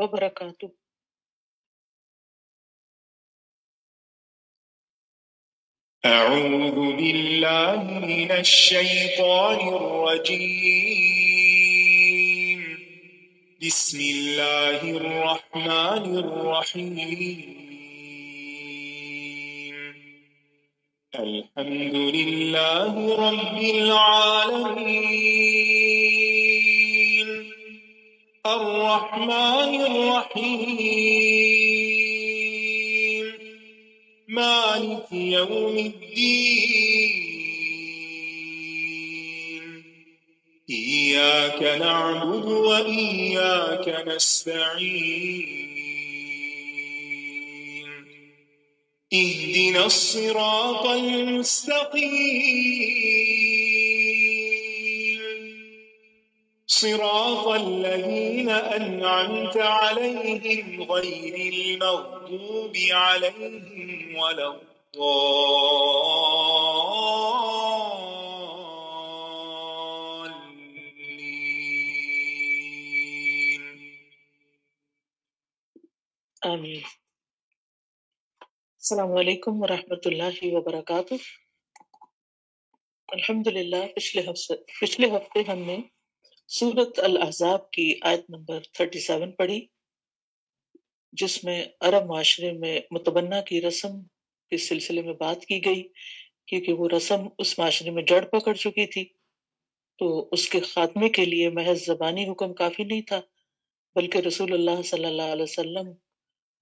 وبرکاتہ۔ أعوذ بالله من الشيطان الرجيم. بسم الله الرحمن الرحيم. الحمد لله رب العالمين الرحمن الرحيم مالك يوم الدين. إياك نعبد وإياك نستعين. اهدنا الصراط المستقيم صراط الذين أنعمت عليهم غير المغضوب عليهم ولا الضالين. آمین۔ السلام علیکم ورحمۃ اللہ وبرکاتہ۔ الحمدللہ پچھلے ہفتے ہم نے سورۃ الاحزاب کی آیت نمبر 37 پڑھی، جس میں عرب معاشرے میں متبنہ کی رسم کے سلسلے میں بات کی گئی، کیونکہ وہ رسم اس معاشرے میں جڑ پکڑ چکی تھی، تو اس کے خاتمے کے لیے محض زبانی حکم کافی نہیں تھا، بلکہ رسول اللہ صلی اللہ علیہ وسلم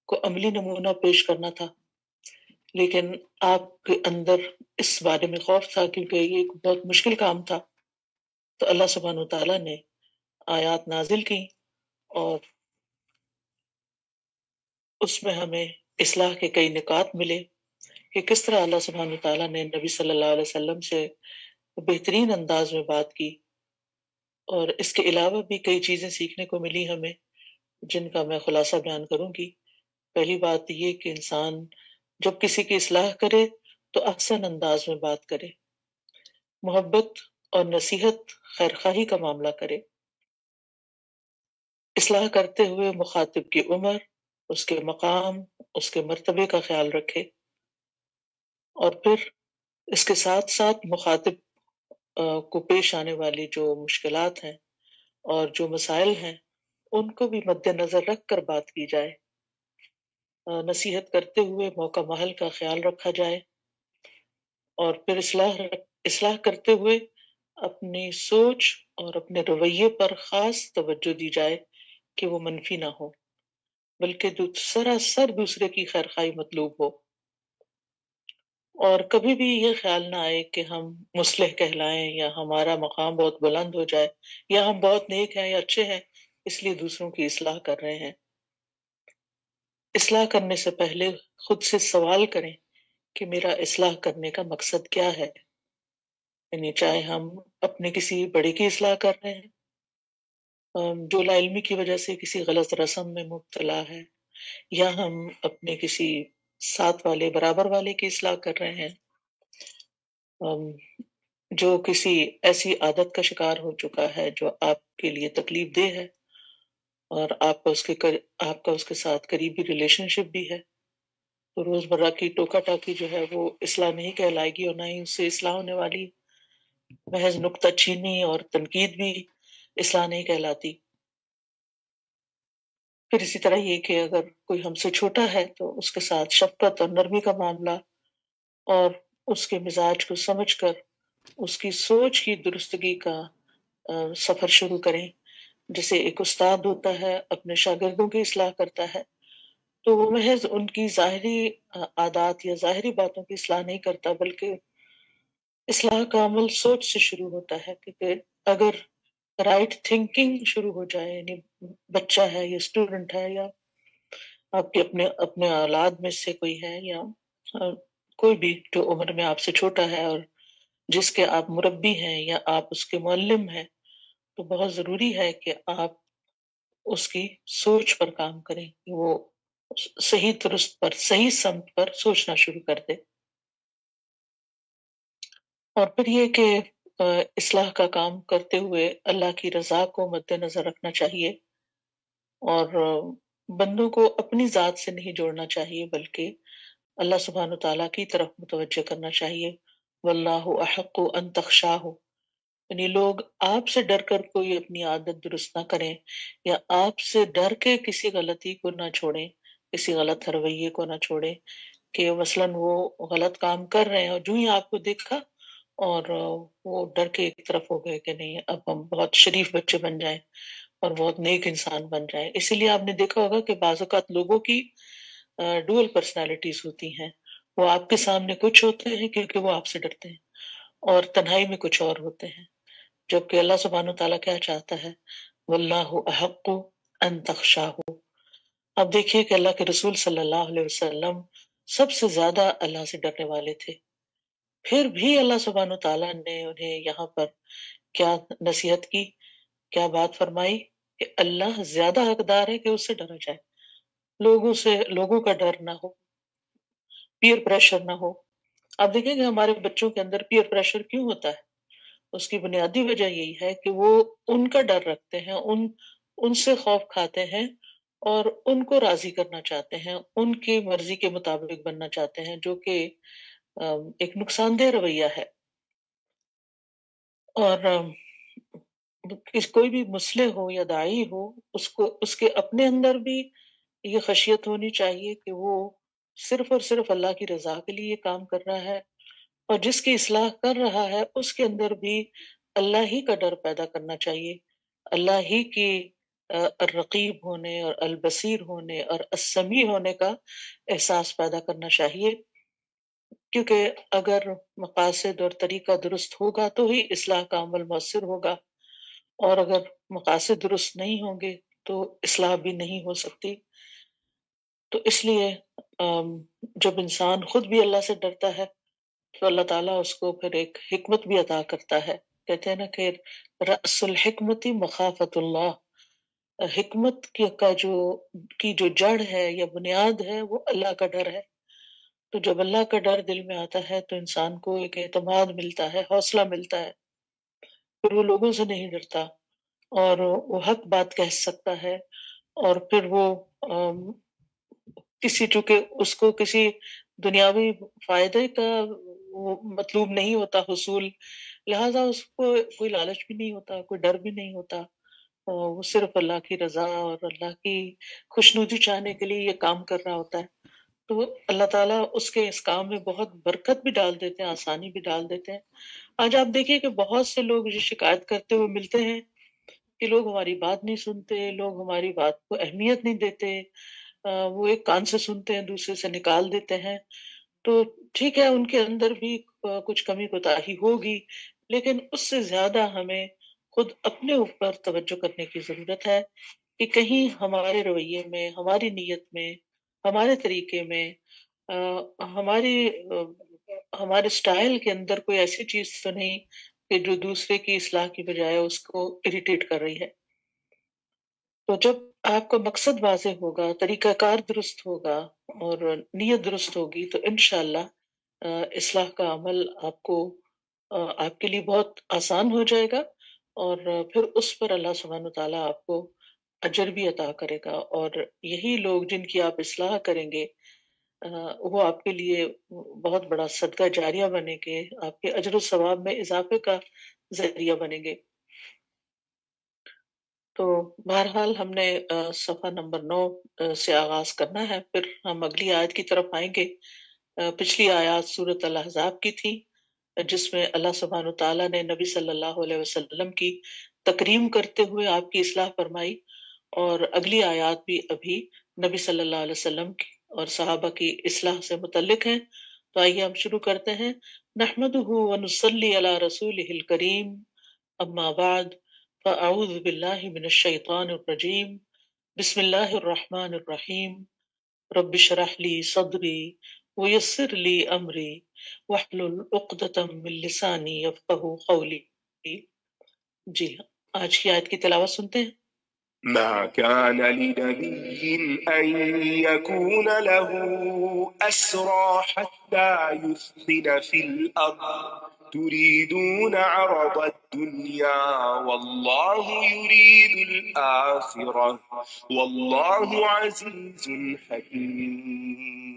کو عملی نمونہ پیش کرنا تھا۔ لیکن آپ کے اندر اس بارے میں خوف تھا، کیونکہ یہ ایک بہت مشکل کام تھا، تو اللہ سبحانہ وتعالیٰ نے آیات نازل کی اور اس میں ہمیں اصلاح کے کئی نکات ملے کہ کس طرح اللہ سبحانہ وتعالیٰ نے نبی صلی اللہ علیہ وسلم سے بہترین انداز میں بات کی، اور اس کے علاوہ بھی کئی چیزیں سیکھنے کو ملی ہمیں، جن کا میں خلاصہ بیان کروں گی۔ پہلی بات یہ کہ انسان جب کسی کی اصلاح کرے تو احسن انداز میں بات کرے، محبت اور نصیحت خیرخواہی کا معاملہ کرے، اصلاح کرتے ہوئے مخاطب کی عمر، اس کے مقام، اس کے مرتبے کا خیال رکھے، اور پھر اس کے ساتھ ساتھ مخاطب کو پیش آنے والی جو مشکلات ہیں اور جو مسائل ہیں ان کو بھی مد نظر رکھ کر بات کی جائے، نصیحت کرتے ہوئے موقع محل کا خیال رکھا جائے، اور پھر اصلاح کرتے ہوئے اپنی سوچ اور اپنے رویے پر خاص توجہ دی جائے کہ وہ منفی نہ ہو، بلکہ سراسر دوسرے کی خیرخواہی مطلوب ہو، اور کبھی بھی یہ خیال نہ آئے کہ ہم مصلح کہلائیں یا ہمارا مقام بہت بلند ہو جائے یا ہم بہت نیک ہیں یا اچھے ہیں اس لیے دوسروں کی اصلاح کر رہے ہیں۔ اصلاح کرنے سے پہلے خود سے سوال کریں کہ میرا اصلاح کرنے کا مقصد کیا ہے، یعنی چاہے ہم اپنے کسی بڑے کی اصلاح کر رہے ہیں، جو لا علمی کی وجہ سے کسی غلط رسم میں مبتلا ہے، یا ہم اپنے کسی ساتھ والے برابر والے کی اصلاح کر رہے ہیں، جو کسی ایسی عادت کا شکار ہو چکا ہے جو آپ کے لیے تکلیف دہ ہے اور آپ کا اس کے ساتھ قریبی ریلیشن شپ بھی ہے، تو روزمرہ کی ٹوکا ٹاکی جو ہے وہ اصلاح نہیں کہلائے گی، اور نہ ہی اس سے اصلاح ہونے والی محض نکتہ چینی اور تنقید بھی اصلاح نہیں کہلاتی۔ پھر اسی طرح یہ کہ اگر کوئی ہم سے چھوٹا ہے تو اس کے ساتھ شفقت اور نرمی کا معاملہ، اور اس کے مزاج کو سمجھ کر اس کی سوچ کی درستگی کا سفر شروع کریں۔ جیسے ایک استاد ہوتا ہے اپنے شاگردوں کی اصلاح کرتا ہے، تو وہ محض ان کی ظاہری عادات یا ظاہری باتوں کی اصلاح نہیں کرتا، بلکہ اصلاح کا عمل سوچ سے شروع ہوتا ہے، کیونکہ اگر رائٹ تھنکنگ شروع ہو جائے، یعنی بچہ ہے یا اسٹوڈنٹ ہے یا آپ کے اپنے اولاد میں سے کوئی ہے، یا کوئی بھی جو عمر میں آپ سے چھوٹا ہے اور جس کے آپ مربی ہیں یا آپ اس کے معلم ہیں، تو بہت ضروری ہے کہ آپ اس کی سوچ پر کام کریں کہ وہ صحیح درست پر، صحیح سمت پر سوچنا شروع کر دے۔ اور پھر یہ کہ اصلاح کا کام کرتے ہوئے اللہ کی رضا کو مد نظر رکھنا چاہیے، اور بندوں کو اپنی ذات سے نہیں جوڑنا چاہیے بلکہ اللہ سبحانہ تعالیٰ کی طرف متوجہ کرنا چاہیے. واللہ احق ان تخشاہ، یعنی لوگ آپ سے ڈر کر کوئی اپنی عادت درست نہ کریں، یا آپ سے ڈر کے کسی غلطی کو نہ چھوڑیں، کسی غلط رویے کو نہ چھوڑیں، کہ مثلاً وہ غلط کام کر رہے ہیں اور جو ہی آپ کو دیکھا اور وہ ڈر کے ایک طرف ہو گئے کہ نہیں اب ہم بہت شریف بچے بن جائیں اور بہت نیک انسان بن جائیں. اسی لیے آپ نے دیکھا ہوگا کہ بعض اوقات لوگوں کی ڈوئل پرسنالٹیز ہوتی ہیں. وہ آپ کے سامنے کچھ ہوتے ہیں کیونکہ وہ آپ سے ڈرتے ہیں، اور تنہائی میں کچھ اور ہوتے ہیں. جبکہ اللہ سبحانہ تعالیٰ کیا چاہتا ہے؟ واللہ احق ان تخشاہ. اب دیکھیے کہ اللہ کے رسول صلی اللہ علیہ وسلم سب سے زیادہ اللہ سے ڈرنے والے تھے، پھر بھی اللہ سبحانہ تعالیٰ نے انہیں یہاں پر کیا نصیحت کی، کیا بات فرمائی کہ اللہ زیادہ حقدار ہے کہ اس سے ڈرا جائے، لوگوں کا ڈر نہ ہو، پیئر پریشر نہ ہو. آپ دیکھیں کہ ہمارے بچوں کے اندر پیئر پریشر کیوں ہوتا ہے؟ اس کی بنیادی وجہ یہی ہے کہ وہ ان کا ڈر رکھتے ہیں، ان سے خوف کھاتے ہیں اور ان کو راضی کرنا چاہتے ہیں، ان کی مرضی کے مطابق بننا چاہتے ہیں، جو کہ ایک نقصان دہ رویہ ہے. اور کوئی بھی مسلح ہو یا داعی ہو، اس کے اپنے اندر بھی یہ خشیت ہونی چاہیے کہ وہ صرف اور صرف اللہ کی رضا کے لیے یہ کام کر رہا ہے، اور جس کی اصلاح کر رہا ہے اس کے اندر بھی اللہ ہی کا ڈر پیدا کرنا چاہیے، اللہ ہی کی الرقیب ہونے اور البصیر ہونے اور السمیع ہونے کا احساس پیدا کرنا چاہیے. کیونکہ اگر مقاصد اور طریقہ درست ہوگا تو ہی اصلاح کا عمل مؤثر ہوگا، اور اگر مقاصد درست نہیں ہوں گے تو اصلاح بھی نہیں ہو سکتی. تو اس لیے جب انسان خود بھی اللہ سے ڈرتا ہے تو اللہ تعالیٰ اس کو پھر ایک حکمت بھی عطا کرتا ہے. کہتے ہیں نا کہ رأس الحکمت مخافت اللہ، حکمت کی جو جڑ ہے یا بنیاد ہے وہ اللہ کا ڈر ہے. تو جب اللہ کا ڈر دل میں آتا ہے تو انسان کو ایک اعتماد ملتا ہے، حوصلہ ملتا ہے، پھر وہ لوگوں سے نہیں ڈرتا اور وہ حق بات کہہ سکتا ہے. اور پھر وہ چونکہ اس کو کسی دنیاوی فائدے کا وہ مطلوب نہیں ہوتا حصول، لہذا اس کو کوئی لالچ بھی نہیں ہوتا، کوئی ڈر بھی نہیں ہوتا. وہ صرف اللہ کی رضا اور اللہ کی خوشنودی چاہنے کے لیے یہ کام کر رہا ہوتا ہے. تو اللہ تعالیٰ اس کے اس کام میں بہت برکت بھی ڈال دیتے ہیں، آسانی بھی ڈال دیتے ہیں. آج آپ دیکھیے کہ بہت سے لوگ جو شکایت کرتے ہوئے ملتے ہیں کہ لوگ ہماری بات نہیں سنتے، لوگ ہماری بات کو اہمیت نہیں دیتے، وہ ایک کان سے سنتے ہیں دوسرے سے نکال دیتے ہیں. تو ٹھیک ہے ان کے اندر بھی کچھ کمی کوتاہی ہوگی، لیکن اس سے زیادہ ہمیں خود اپنے اوپر توجہ کرنے کی ضرورت ہے کہ کہیں ہمارے رویے میں، ہماری نیت میں، ہمارے طریقے میں، ہمارے سٹائل کے اندر کوئی ایسی چیز تو نہیں کہ جو دوسرے کی اصلاح کی بجائے اس کو اریٹیٹ کر رہی ہے. تو جب آپ کا مقصد واضح ہوگا، طریقہ کار درست ہوگا اور نیت درست ہوگی تو انشاءاللہ اصلاح کا عمل آپ کے لیے بہت آسان ہو جائے گا، اور پھر اس پر اللہ سبحانہ تعالیٰ آپ کو اجر بھی عطا کرے گا. اور یہی لوگ جن کی آپ اصلاح کریں گے وہ آپ کے لیے بہت بڑا صدقہ جاریہ بنے گے، آپ کے اجر و ثواب میں اضافے کا ذریعہ بنیں گے. تو بہرحال ہم نے صفحہ نمبر 9 سے آغاز کرنا ہے، پھر ہم اگلی آیت کی طرف آئیں گے. پچھلی آیات سورۃ الاحزاب کی تھی جس میں اللہ سبحانہ تعالیٰ نے نبی صلی اللہ علیہ وسلم کی تکریم کرتے ہوئے آپ کی اصلاح فرمائی، اور اگلی آیات بھی ابھی نبی صلی اللہ علیہ وسلم کی اور صحابہ کی اصلاح سے متعلق ہیں. تو آئیے ہم شروع کرتے ہیں. نحمدہ ونصلی علی رسولہ الکریم، اما بعد فاعوذ باللہ من الشیطان الرجیم، بسم اللہ الرحمن الرحیم. رب اشرح لی صدری ویسر لی امری واحلل عقدۃ من لسانی یفقہوا قولی. جی آج کی آیت کی تلاوت سنتے ہیں. ما كان لنبي أن يكون له أسرى حتى يثخن في الأرض تريدون عرض الدنيا والله يريد الآخرة والله عزيز حكيم.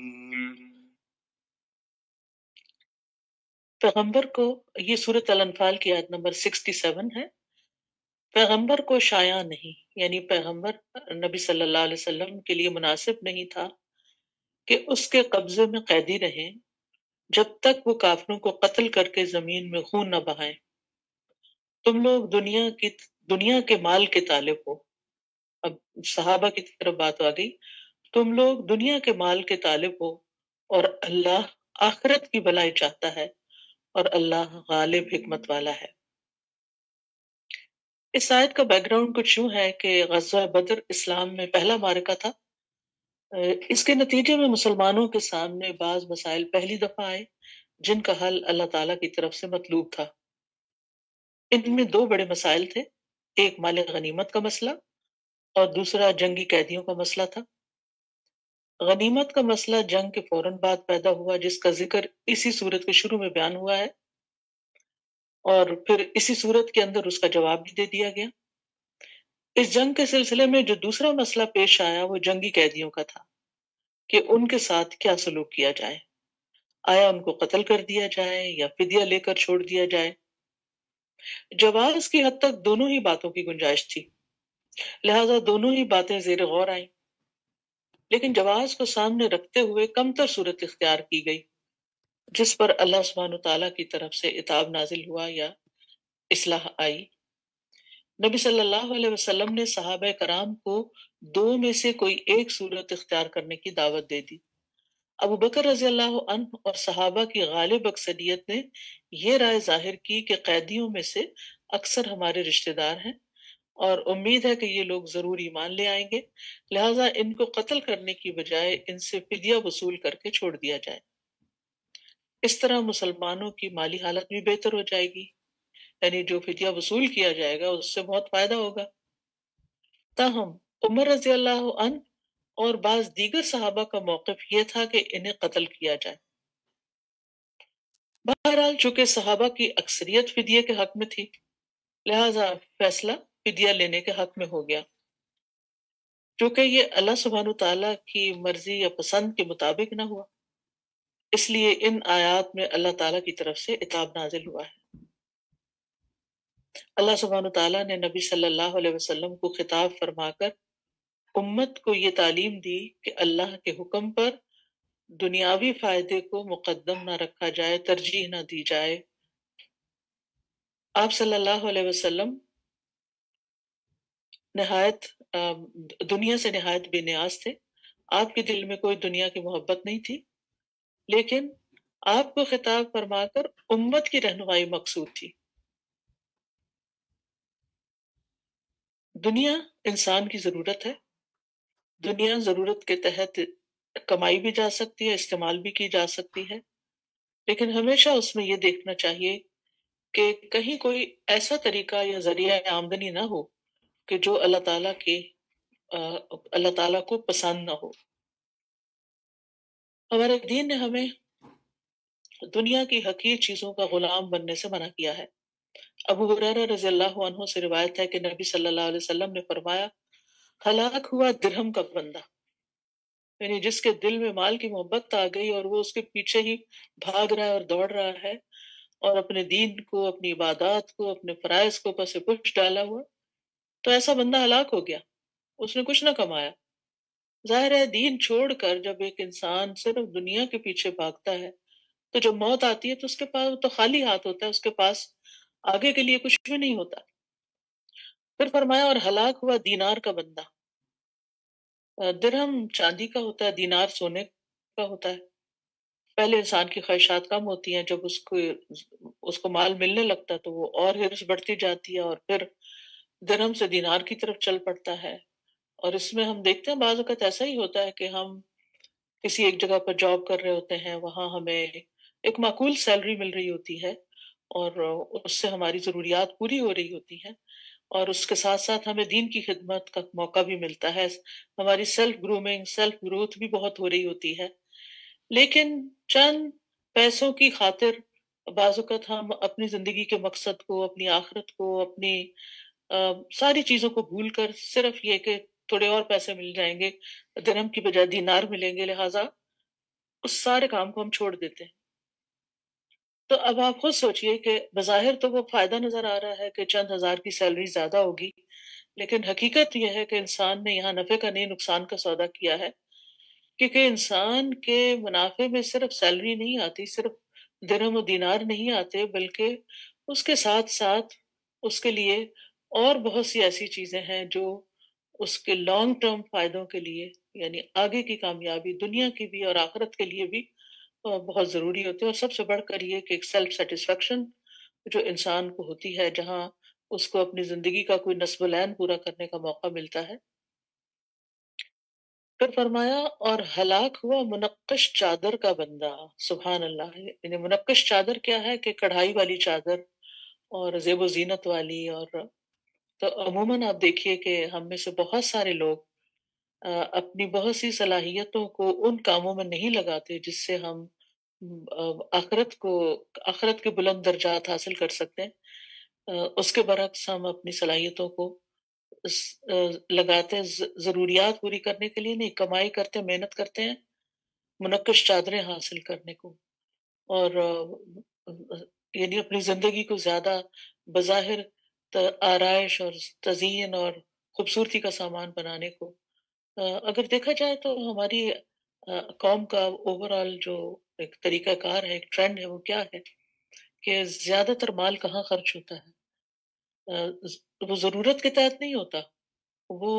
پیغمبر کو، یہ سورۃ الانفال کی آیت نمبر 67 ہے، پیغمبر کو شایع نہیں، یعنی پیغمبر نبی صلی اللہ علیہ وسلم کے لیے مناسب نہیں تھا کہ اس کے قبضے میں قیدی رہیں جب تک وہ کافروں کو قتل کر کے زمین میں خون نہ بہائیں۔ تم لوگ دنیا کے مال کے طالب ہو۔ اب صحابہ کی طرف بات آ گئی، تم لوگ دنیا کے مال کے طالب ہو اور اللہ آخرت کی بھلائی چاہتا ہے اور اللہ غالب حکمت والا ہے۔ اس آیت کا بیک گراؤنڈ کچھ یوں ہے کہ غزوہ بدر اسلام میں پہلا معرکہ تھا۔ اس کے نتیجے میں مسلمانوں کے سامنے بعض مسائل پہلی دفعہ آئے جن کا حل اللہ تعالیٰ کی طرف سے مطلوب تھا۔ ان میں دو بڑے مسائل تھے، ایک مال غنیمت کا مسئلہ اور دوسرا جنگی قیدیوں کا مسئلہ تھا۔ غنیمت کا مسئلہ جنگ کے فوراً بعد پیدا ہوا، جس کا ذکر اسی صورت کے شروع میں بیان ہوا ہے، اور پھر اسی صورت کے اندر اس کا جواب بھی دے دیا گیا۔ اس جنگ کے سلسلے میں جو دوسرا مسئلہ پیش آیا وہ جنگی قیدیوں کا تھا کہ ان کے ساتھ کیا سلوک کیا جائے، آیا ان کو قتل کر دیا جائے یا فدیہ لے کر چھوڑ دیا جائے۔ جواز کی حد تک دونوں ہی باتوں کی گنجائش تھی، لہذا دونوں ہی باتیں زیر غور آئیں، لیکن جواز کو سامنے رکھتے ہوئے کمتر صورت اختیار کی گئی جس پر اللہ سبحانہ تعالیٰ کی طرف سے عتاب نازل ہوا یا اصلاح آئی۔ نبی صلی اللہ علیہ وسلم نے صحابہ کرام کو دو میں سے کوئی ایک صورت اختیار کرنے کی دعوت دے دی۔ ابو بکر رضی اللہ عنہ اور صحابہ کی غالب اکثریت نے یہ رائے ظاہر کی کہ قیدیوں میں سے اکثر ہمارے رشتہ دار ہیں اور امید ہے کہ یہ لوگ ضرور ایمان لے آئیں گے، لہٰذا ان کو قتل کرنے کی بجائے ان سے فدیہ وصول کر کے چھوڑ دیا جائے، اس طرح مسلمانوں کی مالی حالت بھی بہتر ہو جائے گی، یعنی جو فدیہ وصول کیا جائے گا اس سے بہت فائدہ ہوگا۔ تاہم عمر رضی اللہ عنہ اور بعض دیگر صحابہ کا موقف یہ تھا کہ انہیں قتل کیا جائے۔ بہرحال چونکہ صحابہ کی اکثریت فدیے کے حق میں تھی، لہذا فیصلہ فدیہ لینے کے حق میں ہو گیا۔ چونکہ یہ اللہ سبحانہ تعالیٰ کی مرضی یا پسند کے مطابق نہ ہوا، اس لیے ان آیات میں اللہ تعالیٰ کی طرف سے عتاب نازل ہوا ہے۔ اللہ سبحانہ تعالیٰ نے نبی صلی اللہ علیہ وسلم کو خطاب فرما کر امت کو یہ تعلیم دی کہ اللہ کے حکم پر دنیاوی فائدے کو مقدم نہ رکھا جائے، ترجیح نہ دی جائے۔ آپ صلی اللہ علیہ وسلم دنیا سے نہایت بے نیاز تھے، آپ کے دل میں کوئی دنیا کی محبت نہیں تھی، لیکن آپ کو خطاب فرما کر امت کی رہنمائی مقصود تھی۔ دنیا انسان کی ضرورت ہے، دنیا ضرورت کے تحت کمائی بھی جا سکتی ہے، استعمال بھی کی جا سکتی ہے، لیکن ہمیشہ اس میں یہ دیکھنا چاہیے کہ کہیں کوئی ایسا طریقہ یا ذریعہ آمدنی نہ ہو کہ جو اللہ تعالیٰ کو پسند نہ ہو۔ ہمارے دین نے ہمیں دنیا کی حقیر چیزوں کا غلام بننے سے منع کیا ہے۔ ابو ہریرہ رضی اللہ عنہ سے روایت ہے کہ نبی صلی اللہ علیہ وسلم نے فرمایا، ہلاک ہوا درہم کا بندہ، یعنی جس کے دل میں مال کی محبت آ گئی اور وہ اس کے پیچھے ہی بھاگ رہا ہے اور دوڑ رہا ہے اور اپنے دین کو، اپنی عبادات کو، اپنے فرائض کو پس پش ڈالا ہوا، تو ایسا بندہ ہلاک ہو گیا، اس نے کچھ نہ کمایا۔ ظاہر ہے دین چھوڑ کر جب ایک انسان صرف دنیا کے پیچھے بھاگتا ہے تو جب موت آتی ہے تو اس کے پاس تو خالی ہاتھ ہوتا ہے، اس کے پاس آگے کے لیے کچھ بھی نہیں ہوتا۔ پھر فرمایا اور ہلاک ہوا دینار کا بندہ۔ درہم چاندی کا ہوتا ہے، دینار سونے کا ہوتا ہے۔ پہلے انسان کی خواہشات کم ہوتی ہیں، جب اس کو مال ملنے لگتا ہے تو وہ اور ہرس بڑھتی جاتی ہے اور پھر درہم سے دینار کی طرف چل پڑتا ہے۔ اور اس میں ہم دیکھتے ہیں بعض اوقات ایسا ہی ہوتا ہے کہ ہم کسی ایک جگہ پر جاب کر رہے ہوتے ہیں، وہاں ہمیں ایک معقول سیلری مل رہی ہوتی ہے اور اس سے ہماری ضروریات پوری ہو رہی ہوتی ہیں، اور اس کے ساتھ ساتھ ہمیں دین کی خدمت کا موقع بھی ملتا ہے، ہماری سیلف گرومنگ، سیلف گروتھ بھی بہت ہو رہی ہوتی ہے، لیکن چند پیسوں کی خاطر بعض اوقات ہم اپنی زندگی کے مقصد کو، اپنی آخرت کو، اپنی ساری چیزوں کو بھول کر صرف یہ کہ تھوڑے اور پیسے مل جائیں گے، درہم کی بجائے دینار ملیں گے، لہٰذا اس سارے کام کو ہم چھوڑ دیتے ہیں۔ تو اب آپ خود سوچئے کہ بظاہر تو وہ فائدہ نظر آ رہا ہے کہ چند ہزار کی سیلری زیادہ ہوگی، لیکن حقیقت یہ ہے کہ انسان نے یہاں نفع کا نہیں نقصان کا سودا کیا ہے، کیونکہ انسان کے منافع میں صرف سیلری نہیں آتی، صرف درہم و دینار نہیں آتے، بلکہ اس کے ساتھ ساتھ اس کے لیے اور بہت سی ایسی چیزیں ہیں جو اس کے لانگ ٹرم فائدوں کے لیے، یعنی آگے کی کامیابی دنیا کی بھی اور آخرت کے لیے بھی بہت ضروری ہوتے ہیں۔ اور سب سے بڑھ کر یہ کہ ایک سیلف سیٹسفیکشن جو انسان کو ہوتی ہے، جہاں اس کو اپنی زندگی کا کوئی نصب العین پورا کرنے کا موقع ملتا ہے۔ پھر فرمایا اور ہلاک ہوا منقش چادر کا بندہ، سبحان اللہ۔ یعنی منقش چادر کیا ہے کہ کڑھائی والی چادر اور زیب و زینت والی، اور تو عموماً آپ دیکھیے کہ ہم میں سے بہت سارے لوگ اپنی بہت سی صلاحیتوں کو ان کاموں میں نہیں لگاتے جس سے ہم آخرت کے بلند درجات حاصل کر سکتے ہیں۔ اس کے برعکس ہم اپنی صلاحیتوں کو لگاتے ہیں ضروریات پوری کرنے کے لیے نہیں، کمائی کرتے ہیں، محنت کرتے ہیں منقش چادریں حاصل کرنے کو، اور یعنی اپنی زندگی کو زیادہ بظاہر آرائش اور تزئین اور خوبصورتی کا سامان بنانے کو۔ اگر دیکھا جائے تو ہماری قوم کا اوور آل جو ایک طریقہ کار ہے، ایک ٹرینڈ ہے، وہ کیا ہے کہ زیادہ تر مال کہاں خرچ ہوتا ہے؟ وہ ضرورت کے تحت نہیں ہوتا، وہ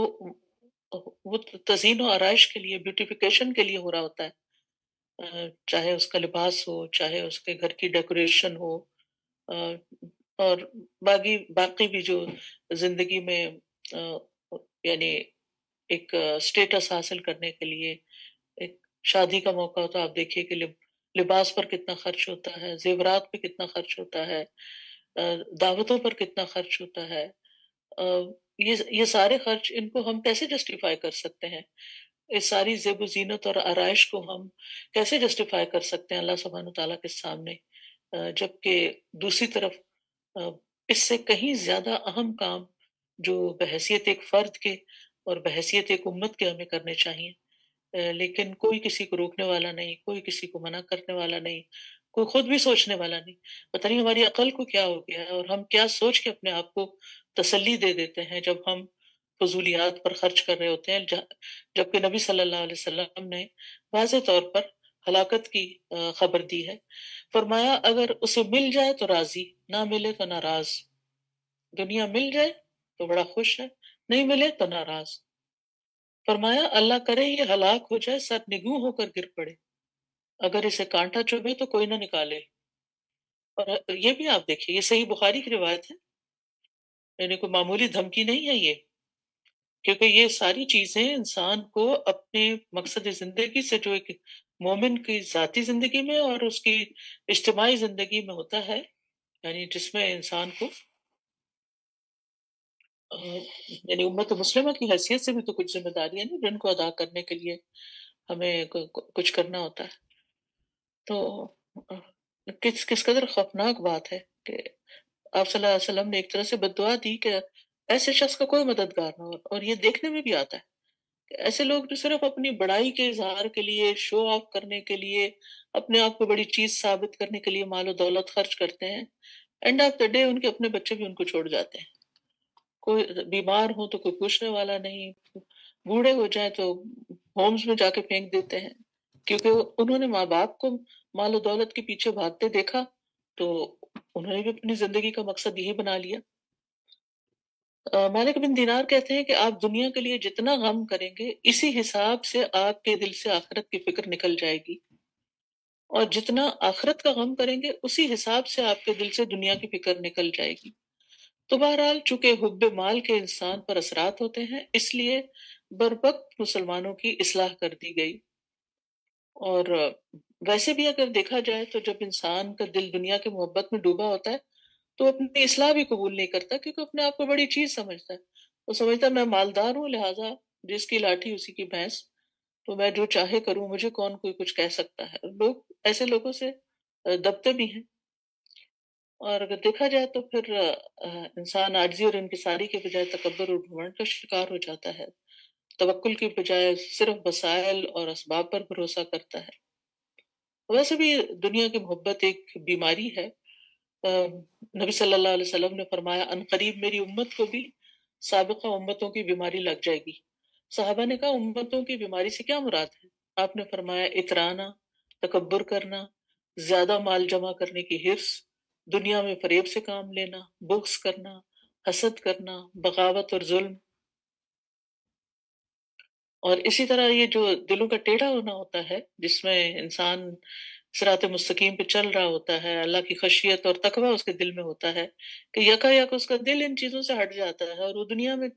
وہ تزئین و آرائش کے لیے، بیوٹیفیکیشن کے لیے ہو رہا ہوتا ہے، چاہے اس کا لباس ہو، چاہے اس کے گھر کی ڈیکوریشن ہو، اور باقی بھی جو زندگی میں یعنی ایک سٹیٹس حاصل کرنے کے لیے، ایک شادی کا موقع ہوتا ہے، آپ دیکھیے کہ لباس پر کتنا خرچ ہوتا ہے، زیورات پہ کتنا خرچ ہوتا ہے، دعوتوں پر کتنا خرچ ہوتا ہے۔ یہ سارے خرچ، ان کو ہم کیسے جسٹیفائی کر سکتے ہیں؟ اس ساری زیب و زینت اور آرائش کو ہم کیسے جسٹیفائی کر سکتے ہیں اللہ سبحانہ تعالیٰ کے سامنے، جبکہ دوسری طرف اس سے کہیں زیادہ اہم کام جو بحیثیت ایک فرد کے اور بحیثیت ایک امت کے ہمیں کرنے چاہیے، لیکن کوئی کسی کو روکنے والا نہیں، کوئی کسی کو منع کرنے والا نہیں، کوئی خود بھی سوچنے والا نہیں۔ پتہ نہیں ہماری عقل کو کیا ہو گیا ہے، اور ہم کیا سوچ کے اپنے آپ کو تسلی دے دیتے ہیں جب ہم فضولیات پر خرچ کر رہے ہوتے ہیں، جبکہ نبی صلی اللہ علیہ وسلم نے واضح طور پر ہلاکت کی خبر دی ہے۔ فرمایا اگر اسے مل جائے تو راضی، نہ ملے تو ناراض۔ دنیا مل جائے تو بڑا خوش ہے، نہیں ملے تو ناراض۔ فرمایا اللہ کرے یہ ہلاک ہو جائے، سر نگوں ہو کر گر پڑے، اگر اسے کانٹا چبھے تو کوئی نہ نکالے۔ اور یہ بھی آپ دیکھیے، یہ صحیح بخاری کی روایت ہے، یعنی کوئی معمولی دھمکی نہیں ہے یہ، کیونکہ یہ ساری چیزیں انسان کو اپنے مقصد زندگی سے، جو ایک مومن کی ذاتی زندگی میں اور اس کی اجتماعی زندگی میں ہوتا ہے، یعنی جس میں انسان کو یعنی امت مسلمہ کی حیثیت سے بھی تو کچھ ذمہ داریاں ہیں جن کو ادا کرنے کے لیے ہمیں کچھ کرنا ہوتا ہے۔ تو کس قدر خوفناک بات ہے کہ آپ صلی اللہ علیہ وسلم نے ایک طرح سے بد دعا دی کہ ایسے شخص کا کوئی مددگار نہ ہو، اور یہ دیکھنے میں بھی آتا ہے کہ ایسے لوگ جو صرف اپنی بڑائی کے اظہار کے لیے، شو آف کرنے کے لیے، اپنے آپ کو بڑی چیز ثابت کرنے کے لیے مال و دولت خرچ کرتے ہیں، اینڈ آف دا ڈے ان کے اپنے بچے بھی ان کو چھوڑ جاتے ہیں۔ کوئی بیمار ہو تو کوئی پوچھنے والا نہیں، بوڑھے ہو جائیں تو ہومز میں جا کے پھینک دیتے ہیں، کیونکہ انہوں نے ماں باپ کو مال و دولت کے پیچھے بھاگتے دیکھا تو انہوں نے بھی اپنی زندگی کا مقصد یہی بنا لیا۔ مالک بن دینار کہتے ہیں کہ آپ دنیا کے لیے جتنا غم کریں گے، اسی حساب سے آپ کے دل سے آخرت کی فکر نکل جائے گی، اور جتنا آخرت کا غم کریں گے اسی حساب سے آپ کے دل سے دنیا کی فکر نکل جائے گی۔ تو بہرحال چونکہ حب مال کے انسان پر اثرات ہوتے ہیں، اس لیے بروقت مسلمانوں کی اصلاح کر دی گئی۔ اور ویسے بھی اگر دیکھا جائے تو جب انسان کا دل دنیا کی محبت میں ڈوبا ہوتا ہے تو اپنی اصلاح بھی قبول نہیں کرتا، کیونکہ اپنے آپ کو بڑی چیز سمجھتا ہے۔ وہ سمجھتا ہے میں مالدار ہوں، لہٰذا جس کی لاٹھی اسی کی بھینس، تو میں جو چاہے کروں، مجھے کون کوئی کچھ کہہ سکتا ہے۔ لوگ ایسے لوگوں سے دبتے بھی ہیں، اور اگر دیکھا جائے تو پھر انسان عاجزی اور انکساری کے بجائے تکبر اور گھمنڈ کا شکار ہو جاتا ہے، توکل کی بجائے صرف وسائل اور اسباب پر بھروسہ کرتا ہے۔ ویسے بھی دنیا کی محبت ایک بیماری ہے۔ نبی صلی اللہ علیہ وسلم نے فرمایا ان قریب میری امت کو بھی سابقہ امتوں کی بیماری لگ جائے گی۔ صحابہ نے کہا امتوں کی بیماری سے کیا مراد ہے؟ آپ نے فرمایا اترانا، تکبر کرنا، زیادہ مال جمع کرنے کی حرص، دنیا میں فریب سے کام لینا، بغض کرنا، حسد کرنا، بغاوت اور ظلم، اور اسی طرح یہ جو دلوں کا ٹیڑھا ہونا ہوتا ہے جس میں انسان صراط مستقیم پہ چل رہا ہوتا ہے، اللہ کی خشیت اور تقوی اس کے دل میں ہوتا ہے کہ یکا یک اس کا دل ان چیزوں سے ہٹ جاتا ہے اور وہ دنیا میں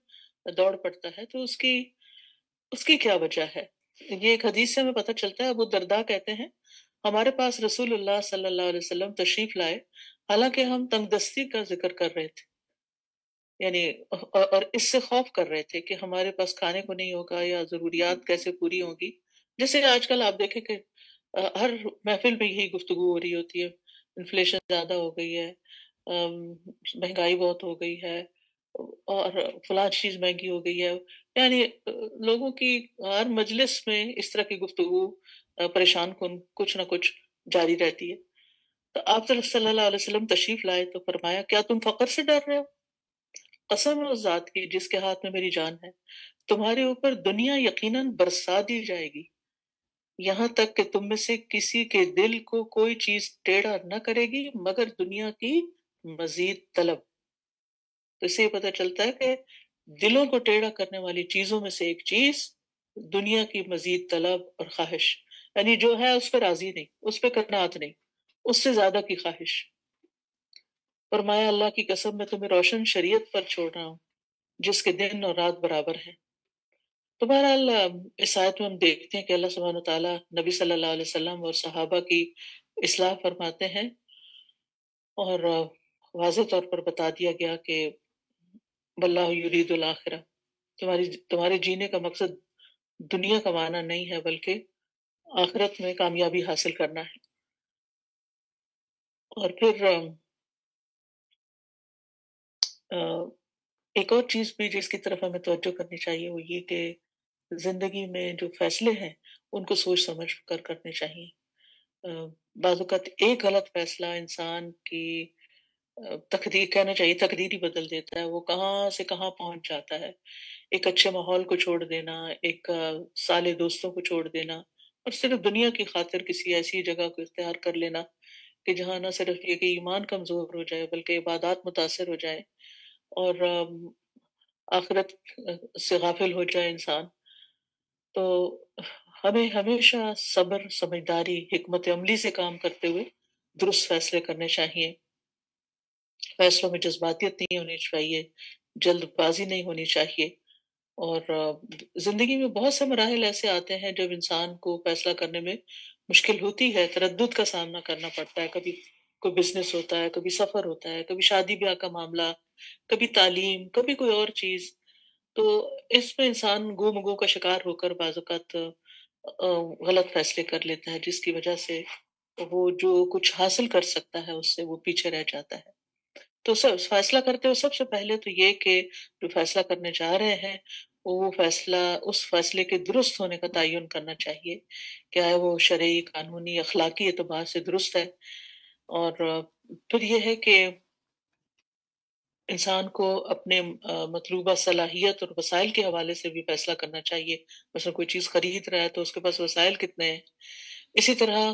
دوڑ پڑتا ہے، تو اس کی کیا وجہ ہے؟ یہ ایک حدیث سے ہمیں پتہ چلتا ہے۔ ابو درداء کہتے ہیں ہمارے پاس رسول اللہ صلی اللہ علیہ وسلم تشریف لائے، حالانکہ ہم تنگ دستی کا ذکر کر رہے تھے، یعنی اور اس سے خوف کر رہے تھے کہ ہمارے پاس کھانے کو نہیں ہوگا یا ضروریات کیسے پوری ہوں گی۔ جیسے آج کل آپ دیکھیں کہ ہر محفل میں یہی گفتگو ہو رہی ہوتی ہے، انفلیشن زیادہ ہو گئی ہے، مہنگائی بہت ہو گئی ہے، اور فلاں چیز مہنگی ہو گئی ہے، یعنی لوگوں کی ہر مجلس میں اس طرح کی گفتگو پریشان کن کچھ نہ کچھ جاری رہتی ہے۔ تو آپ صلی اللہ علیہ وسلم تشریف لائے تو فرمایا کیا تم فقر سے ڈر رہے ہو؟ قسم ہے اس ذات کی جس کے ہاتھ میں میری جان ہے، تمہارے اوپر دنیا یقیناً برسا دی جائے گی، یہاں تک کہ تم میں سے کسی کے دل کو کوئی چیز ٹیڑھا نہ کرے گی مگر دنیا کی مزید طلب۔ تو اس سے یہ پتہ چلتا ہے کہ دلوں کو ٹیڑھا کرنے والی چیزوں میں سے ایک چیز دنیا کی مزید طلب اور خواہش، یعنی جو ہے اس پہ راضی نہیں، اس پہ قناعت نہیں، اس سے زیادہ کی خواہش۔ فرمایا اللہ کی قسم میں تمہیں روشن شریعت پر چھوڑ رہا ہوں جس کے دن اور رات برابر ہیں۔ تو بہرحال اس آیت میں ہم دیکھتے ہیں کہ اللہ سبحانہ وتعالیٰ نبی صلی اللہ علیہ وسلم اور صحابہ کی اصلاح فرماتے ہیں، اور واضح طور پر بتا دیا گیا کہ واللہ یرید الآخرہ، تمہارے جینے کا مقصد دنیا کمانا نہیں ہے بلکہ آخرت میں کامیابی حاصل کرنا ہے۔ اور پھر ایک اور چیز بھی جس کی طرف ہمیں توجہ کرنی چاہیے وہ یہ کہ زندگی میں جو فیصلے ہیں ان کو سوچ سمجھ کر کرنے چاہیے۔ بعض اوقات ایک غلط فیصلہ انسان کی تقدیر، کہنا چاہیے تقدیر ہی بدل دیتا ہے، وہ کہاں سے کہاں پہنچ جاتا ہے۔ ایک اچھے ماحول کو چھوڑ دینا، ایک صالح دوستوں کو چھوڑ دینا، اور صرف دنیا کی خاطر کسی ایسی جگہ کو اختیار کر لینا کہ جہاں نہ صرف یہ کہ ایمان کمزور ہو جائے بلکہ عبادات متاثر ہو جائے اور آخرت سے غافل ہو جائے انسان۔ تو ہمیں ہمیشہ صبر، سمجھداری، حکمت عملی سے کام کرتے ہوئے درست فیصلے کرنے چاہیے۔ فیصلوں میں جذباتیت نہیں ہونی چاہیے، جلد بازی نہیں ہونی چاہیے، اور زندگی میں بہت سے مراحل ایسے آتے ہیں جب انسان کو فیصلہ کرنے میں مشکل ہوتی ہے، تردد کا سامنا کرنا پڑتا ہے، کبھی کوئی بزنس ہوتا ہے، کبھی سفر ہوتا ہے، کبھی شادی بیاہ کا معاملہ، کبھی تعلیم، کبھی کوئی اور چیز۔ تو اس میں انسان گو مگو کا شکار ہو کر بعض اوقات غلط فیصلے کر لیتا ہے جس کی وجہ سے وہ جو کچھ حاصل کر سکتا ہے اس سے وہ پیچھے رہ جاتا ہے۔ تو فیصلہ کرتے ہوئے سب سے پہلے تو یہ کہ جو فیصلہ کرنے جا رہے ہیں وہ فیصلہ اس فیصلے کے درست ہونے کا تعین کرنا چاہیے، کیا ہے وہ شرعی، قانونی، اخلاقی اعتبار سے درست ہے۔ اور پھر یہ ہے کہ انسان کو اپنے مطلوبہ صلاحیت اور وسائل کے حوالے سے بھی فیصلہ کرنا چاہیے، مثلا کوئی چیز خرید رہا ہے تو اس کے پاس وسائل کتنے ہیں۔ اسی طرح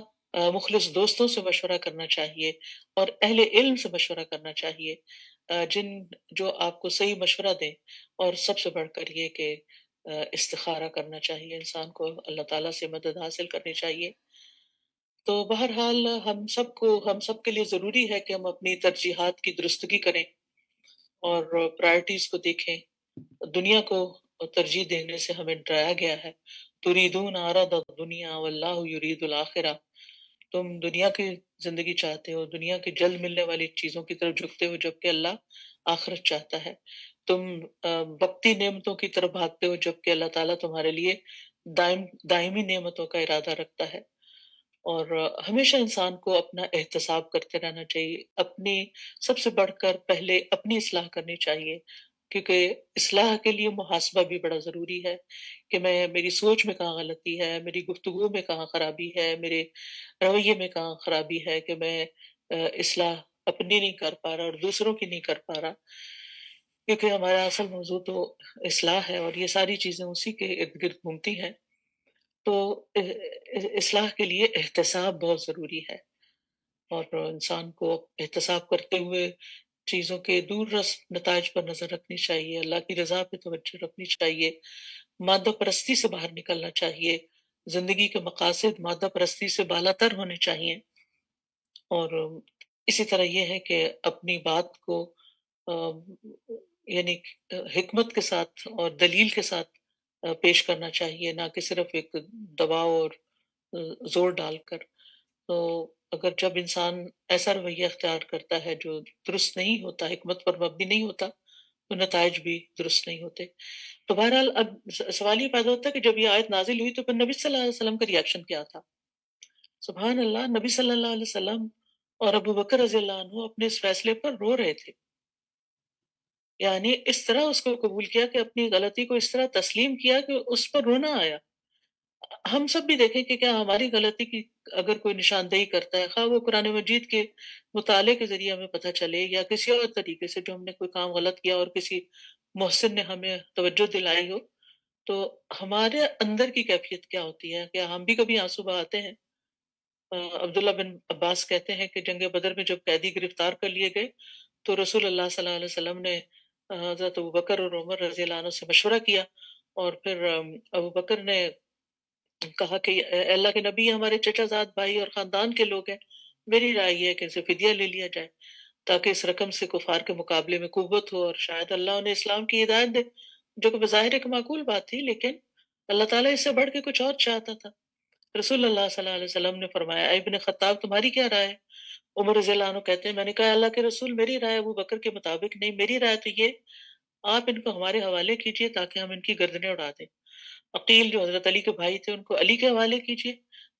مخلص دوستوں سے مشورہ کرنا چاہیے اور اہل علم سے مشورہ کرنا چاہیے، جو آپ کو صحیح مشورہ دیں، اور سب سے بڑھ کر یہ کہ استخارہ کرنا چاہیے، انسان کو اللہ تعالیٰ سے مدد حاصل کرنی چاہیے۔ تو بہرحال ہم سب کے لیے ضروری ہے کہ ہم اپنی ترجیحات کی درستگی کریں اور پرائرٹیز کو دیکھیں۔ دنیا کو ترجیح دینے سے ہمیں ڈرایا گیا ہے، تریدون عرض الدنیا واللہ یرید الآخرہ، تم دنیا کی زندگی چاہتے ہو، دنیا کی جلد ملنے والی چیزوں کی طرف جھکتے ہو جبکہ اللہ آخرت چاہتا ہے، تم وقتی نعمتوں کی طرف بھاگتے ہو جبکہ اللہ تعالیٰ تمہارے لیے دائمی نعمتوں کا ارادہ رکھتا ہے۔ اور ہمیشہ انسان کو اپنا احتساب کرتے رہنا چاہیے، اپنی سب سے بڑھ کر پہلے اپنی اصلاح کرنی چاہیے، کیونکہ اصلاح کے لیے محاسبہ بھی بڑا ضروری ہے کہ میری سوچ میں کہاں غلطی ہے، میری گفتگو میں کہاں خرابی ہے، میرے رویے میں کہاں خرابی ہے کہ میں اصلاح اپنی نہیں کر پا رہا اور دوسروں کی نہیں کر پا رہا، کیونکہ ہمارا اصل موضوع تو اصلاح ہے اور یہ ساری چیزیں اسی کے ارد گرد گھومتی ہیں۔ تو اصلاح کے لیے احتساب بہت ضروری ہے، اور انسان کو احتساب کرتے ہوئے چیزوں کے دور رس نتائج پر نظر رکھنی چاہیے، اللہ کی رضا پہ توجہ رکھنی چاہیے، مادہ پرستی سے باہر نکلنا چاہیے، زندگی کے مقاصد مادہ پرستی سے بالا تر ہونے چاہیے، اور اسی طرح یہ ہے کہ اپنی بات کو یعنی حکمت کے ساتھ اور دلیل کے ساتھ پیش کرنا چاہیے، نہ کہ صرف ایک دباؤ اور زور ڈال کر۔ تو اگر جب انسان ایسا رویہ اختیار کرتا ہے جو درست نہیں ہوتا، حکمت پر مبنی نہیں ہوتا، تو نتائج بھی درست نہیں ہوتے۔ تو بہرحال اب سوال یہ پیدا ہوتا ہے کہ جب یہ آیت نازل ہوئی تو پھر نبی صلی اللہ علیہ وسلم کا ریاکشن کیا تھا؟ سبحان اللہ، نبی صلی اللہ علیہ وسلم اور ابو بکر رضی اللہ عنہ اپنے اس فیصلے پر رو رہے تھے، یعنی اس طرح اس کو قبول کیا کہ اپنی غلطی کو اس طرح تسلیم کیا کہ اس پر رونا آیا۔ ہم سب بھی دیکھیں کہ کیا ہماری غلطی کی اگر کوئی نشاندہی کرتا ہے، خواہ وہ قرآن مجید کے مطالعے کے ذریعے ہمیں پتہ چلے یا کسی اور طریقے سے، جو ہم نے کوئی کام غلط کیا اور کسی محسن نے ہمیں توجہ دلائی ہو، تو ہمارے اندر کی کیفیت کیا ہوتی ہے؟ کیا ہم بھی کبھی آنسو بہاتے ہیں؟ عبداللہ بن عباس کہتے ہیں کہ جنگ بدر میں جب قیدی گرفتار کر لیے گئے تو رسول اللہ صلی اللہ علیہ وسلم نے حضرت ابوبکر اور عمر رضی اللہ عنہ سے مشورہ کیا، اور پھر ابوبکر نے کہا کہ اے اللہ کے نبی، ہمارے چچا زاد بھائی اور خاندان کے لوگ ہیں، میری رائے یہ ہے کہ اسے فدیہ لے لیا جائے تاکہ اس رقم سے کفار کے مقابلے میں قوت ہو، اور شاید اللہ انہیں اسلام کی ہدایت دے، جو کہ بظاہر ایک معقول بات تھی، لیکن اللہ تعالیٰ اس سے بڑھ کے کچھ اور چاہتا تھا۔ رسول اللہ صلی اللہ علیہ وسلم نے فرمایا، اے ابن خطاب، تمہاری کیا رائے ہے؟ عمر رضی اللہ عنہ کہتے ہیں، میں نے کہا اللہ کے رسول، میری رائے ابو بکر کے مطابق نہیں، میری رائے تو یہ، آپ ان کو ہمارے حوالے کیجئے تاکہ ہم ان کی گردنیں اڑا دیں۔ عقیل جو حضرت علی کے بھائی تھے، ان کو علی کے حوالے کیجئے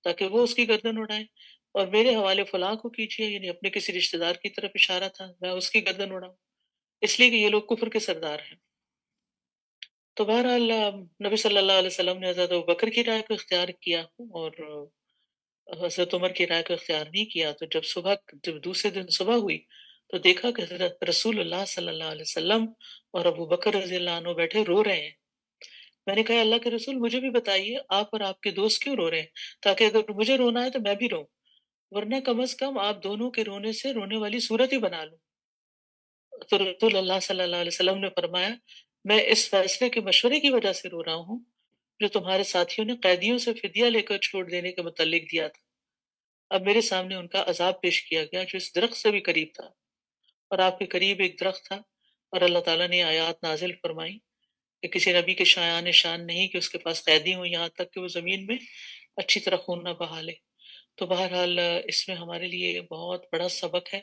تاکہ وہ اس کی گردن اڑائیں، اور میرے حوالے فلاں کو کیجئے، یعنی اپنے کسی رشتہ دار کی طرف اشارہ تھا، میں اس کی گردن اڑاؤں، اس لیے کہ یہ لوگ کفر کے سردار ہیں۔ تو بہرحال نبی صلی اللہ علیہ وسلم نے حضرت ابوبکر کی رائے کو اختیار کیا اور حضرت عمر کی رائے کو اختیار نہیں کیا۔ تو جب دوسرے دن صبح ہوئی تو دیکھا کہ حضرت رسول اللہ صلی اللہ علیہ وسلم اور ابو بکر رضی اللہ عنہ بیٹھے رو رہے ہیں۔ میں نے کہا اللہ کے رسول، مجھے بھی بتائیے آپ اور آپ کے دوست کیوں رو رہے ہیں، تاکہ اگر مجھے رونا ہے تو میں بھی روں، ورنہ کم از کم آپ دونوں کے رونے سے رونے والی صورت ہی بنا لوں۔ تو رسول اللہ صلی اللہ علیہ وسلم نے فرمایا، میں اس فیصلے کے مشورے کی وجہ سے رو رہا ہوں جو تمہارے ساتھیوں نے قیدیوں سے فدیہ لے کر چھوڑ دینے کے متعلق دیا تھا۔ اب میرے سامنے ان کا عذاب پیش کیا گیا جو اس درخت سے بھی قریب تھا، اور آپ کے قریب ایک درخت تھا، اور اللہ تعالیٰ نے آیات نازل فرمائی کہ کسی نبی کے شایان شان نہیں کہ اس کے پاس قیدی ہوں یہاں تک کہ وہ زمین میں اچھی طرح خون نہ بہا لے۔ تو بہرحال اس میں ہمارے لیے بہت بڑا سبق ہے،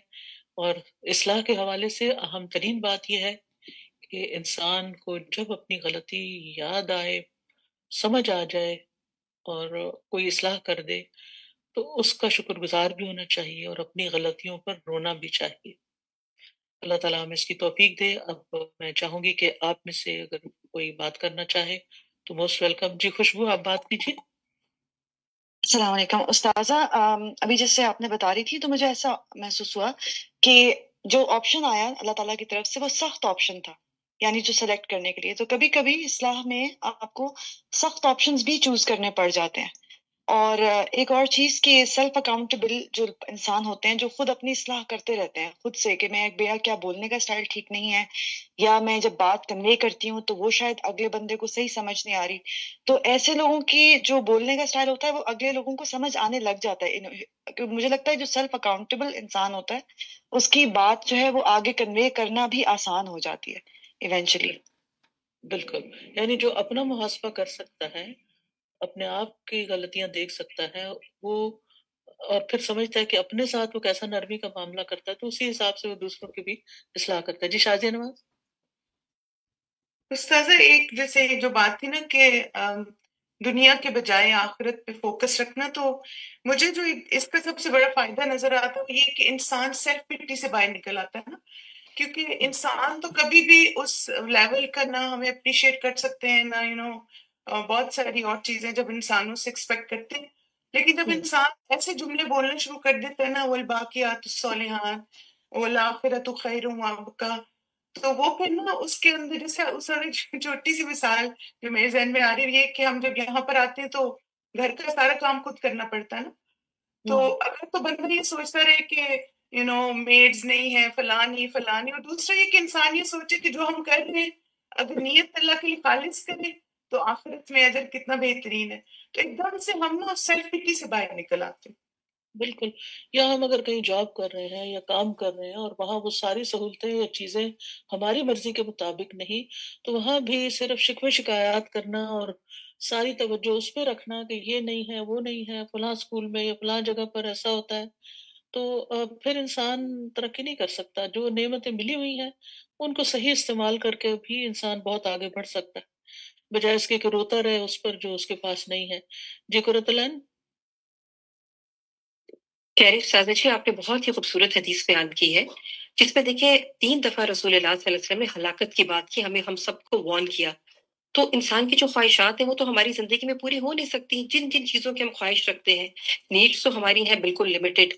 اور اصلاح کے حوالے سے اہم ترین بات یہ ہے کہ انسان کو جب اپنی غلطی یاد آئے، سمجھ آ جائے اور کوئی اصلاح کر دے تو اس کا شکر گزار بھی ہونا چاہیے اور اپنی غلطیوں پر رونا بھی چاہیے۔ اللہ تعالیٰ ہمیں اس کی توفیق دے۔ اب میں چاہوں گی کہ آپ میں سے اگر کوئی بات کرنا چاہے تو موسٹ ویلکم۔ جی خوشبو، آپ بات کیجیے۔ السلام علیکم استاذہ، ابھی جیسے آپ نے بتا رہی تھی تو مجھے ایسا محسوس ہوا کہ جو آپشن آیا اللہ تعالیٰ کی طرف سے وہ سخت آپشن تھا، یعنی جو سلیکٹ کرنے کے لیے، تو کبھی کبھی اصلاح میں آپ کو سخت آپشنز بھی چوز کرنے پڑ جاتے ہیں۔ اور ایک اور چیز کہ سیلف اکاؤنٹیبل جو انسان ہوتے ہیں جو خود اپنی اصلاح کرتے رہتے ہیں خود سے، کہ میں بیا کیا بولنے کا اسٹائل ٹھیک نہیں ہے، یا میں جب بات کنوے کرتی ہوں تو وہ شاید اگلے بندے کو صحیح سمجھ نہیں آ رہی، تو ایسے لوگوں کی جو بولنے کا اسٹائل ہوتا ہے وہ اگلے لوگوں کو سمجھ آنے لگ جاتا ہے۔ مجھے لگتا ہے جو سیلف اکاؤنٹیبل انسان ہوتا ہے اس کی بات جو ہے وہ آگے کنوے کرنا بھی آسان ہو جاتی ہے ایونچولی۔ بالکل، یعنی جو اپنا محاسبہ کر سکتا ہے، اپنے آپ کی غلطیاں دیکھ سکتا ہے، وہ اور پھر سمجھتا ہے کہ اپنے ساتھ وہ کیسا نرمی کا معاملہ کرتا ہے، تو اسی حساب سے وہ دوسروں کی بھی اصلاح کرتا ہے۔ جی شازیہ نواز۔ استاذہ، ایک جیسے جو بات تھی نا کہ دنیا کے بجائے آخرت پہ فوکس رکھنا. تو مجھے جو اس کا سب سے بڑا فائدہ نظر آتا ہے وہ یہ کہ انسان سیلف پٹی سے باہر نکل آتا ہے نا. کیونکہ انسان تو کبھی بھی اس لیول کا نہ ہمیں اپریشیٹ کر سکتے ہیں نہ بہت ساری اور چیزیں جب انسانوں سے ایکسپیکٹ کرتے ہیں. لیکن جب انسان ایسے جملے بولنا شروع کر دیتا ہے نا والباقیات الصالحات والآخرۃ خیر وابقیٰ، تو وہ پھر نا اس کے اندر جیسے اس چھوٹی سی مثال جو میرے ذہن میں آ رہی ہے کہ ہم جب یہاں پر آتے ہیں تو گھر کا سارا کام خود کرنا پڑتا ہے نا. تو اگر تو بندہ یہ سوچتا رہے کہ میڈز نہیں ہے فلاں نہیں فلاں نہیں، اور دوسرا یہ کہ انسان یہ سوچے کہ جو ہم کر رہے ہیں اگر نیت اللہ کے لیے خالص کریں تو آخرت میں اجر کتنا بہترین ہے. تو ایک دم سے ہم نا سیلف پٹی سے باہر نکل آتے ہیں. بالکل. یا ہم اگر کہیں جاب کر رہے ہیں یا کام کر رہے ہیں اور وہاں وہ ساری سہولتیں یا چیزیں ہماری مرضی کے مطابق نہیں، تو وہاں بھی صرف شکوے شکایات کرنا اور ساری توجہ اس پہ رکھنا کہ یہ نہیں ہے وہ نہیں ہے، فلاں اسکول میں یا فلاں جگہ پر ایسا ہوتا ہے، تو پھر انسان ترقی نہیں کر سکتا. جو نعمتیں ملی ہوئی ہیں ان کو صحیح استعمال کر کے بھی انسان بہت آگے بڑھ سکتا ہے، بجائے اس کے کہ روتا رہے اس پر جو اس کے پاس نہیں ہے. جی قرۃ العین. خیر سازا جی، آپ نے بہت ہی خوبصورت حدیث بیان کی ہے جس میں دیکھیں 3 دفعہ رسول اللہ صلی اللہ علیہ وسلم نے ہلاکت کی بات کی، ہمیں ہم سب کو وارن کیا. تو انسان کی جو خواہشات ہیں وہ تو ہماری زندگی میں پوری ہو نہیں سکتی. جن جن چیزوں کی ہم خواہش رکھتے ہیں، نیڈس تو ہماری ہیں بالکل لمیٹڈ،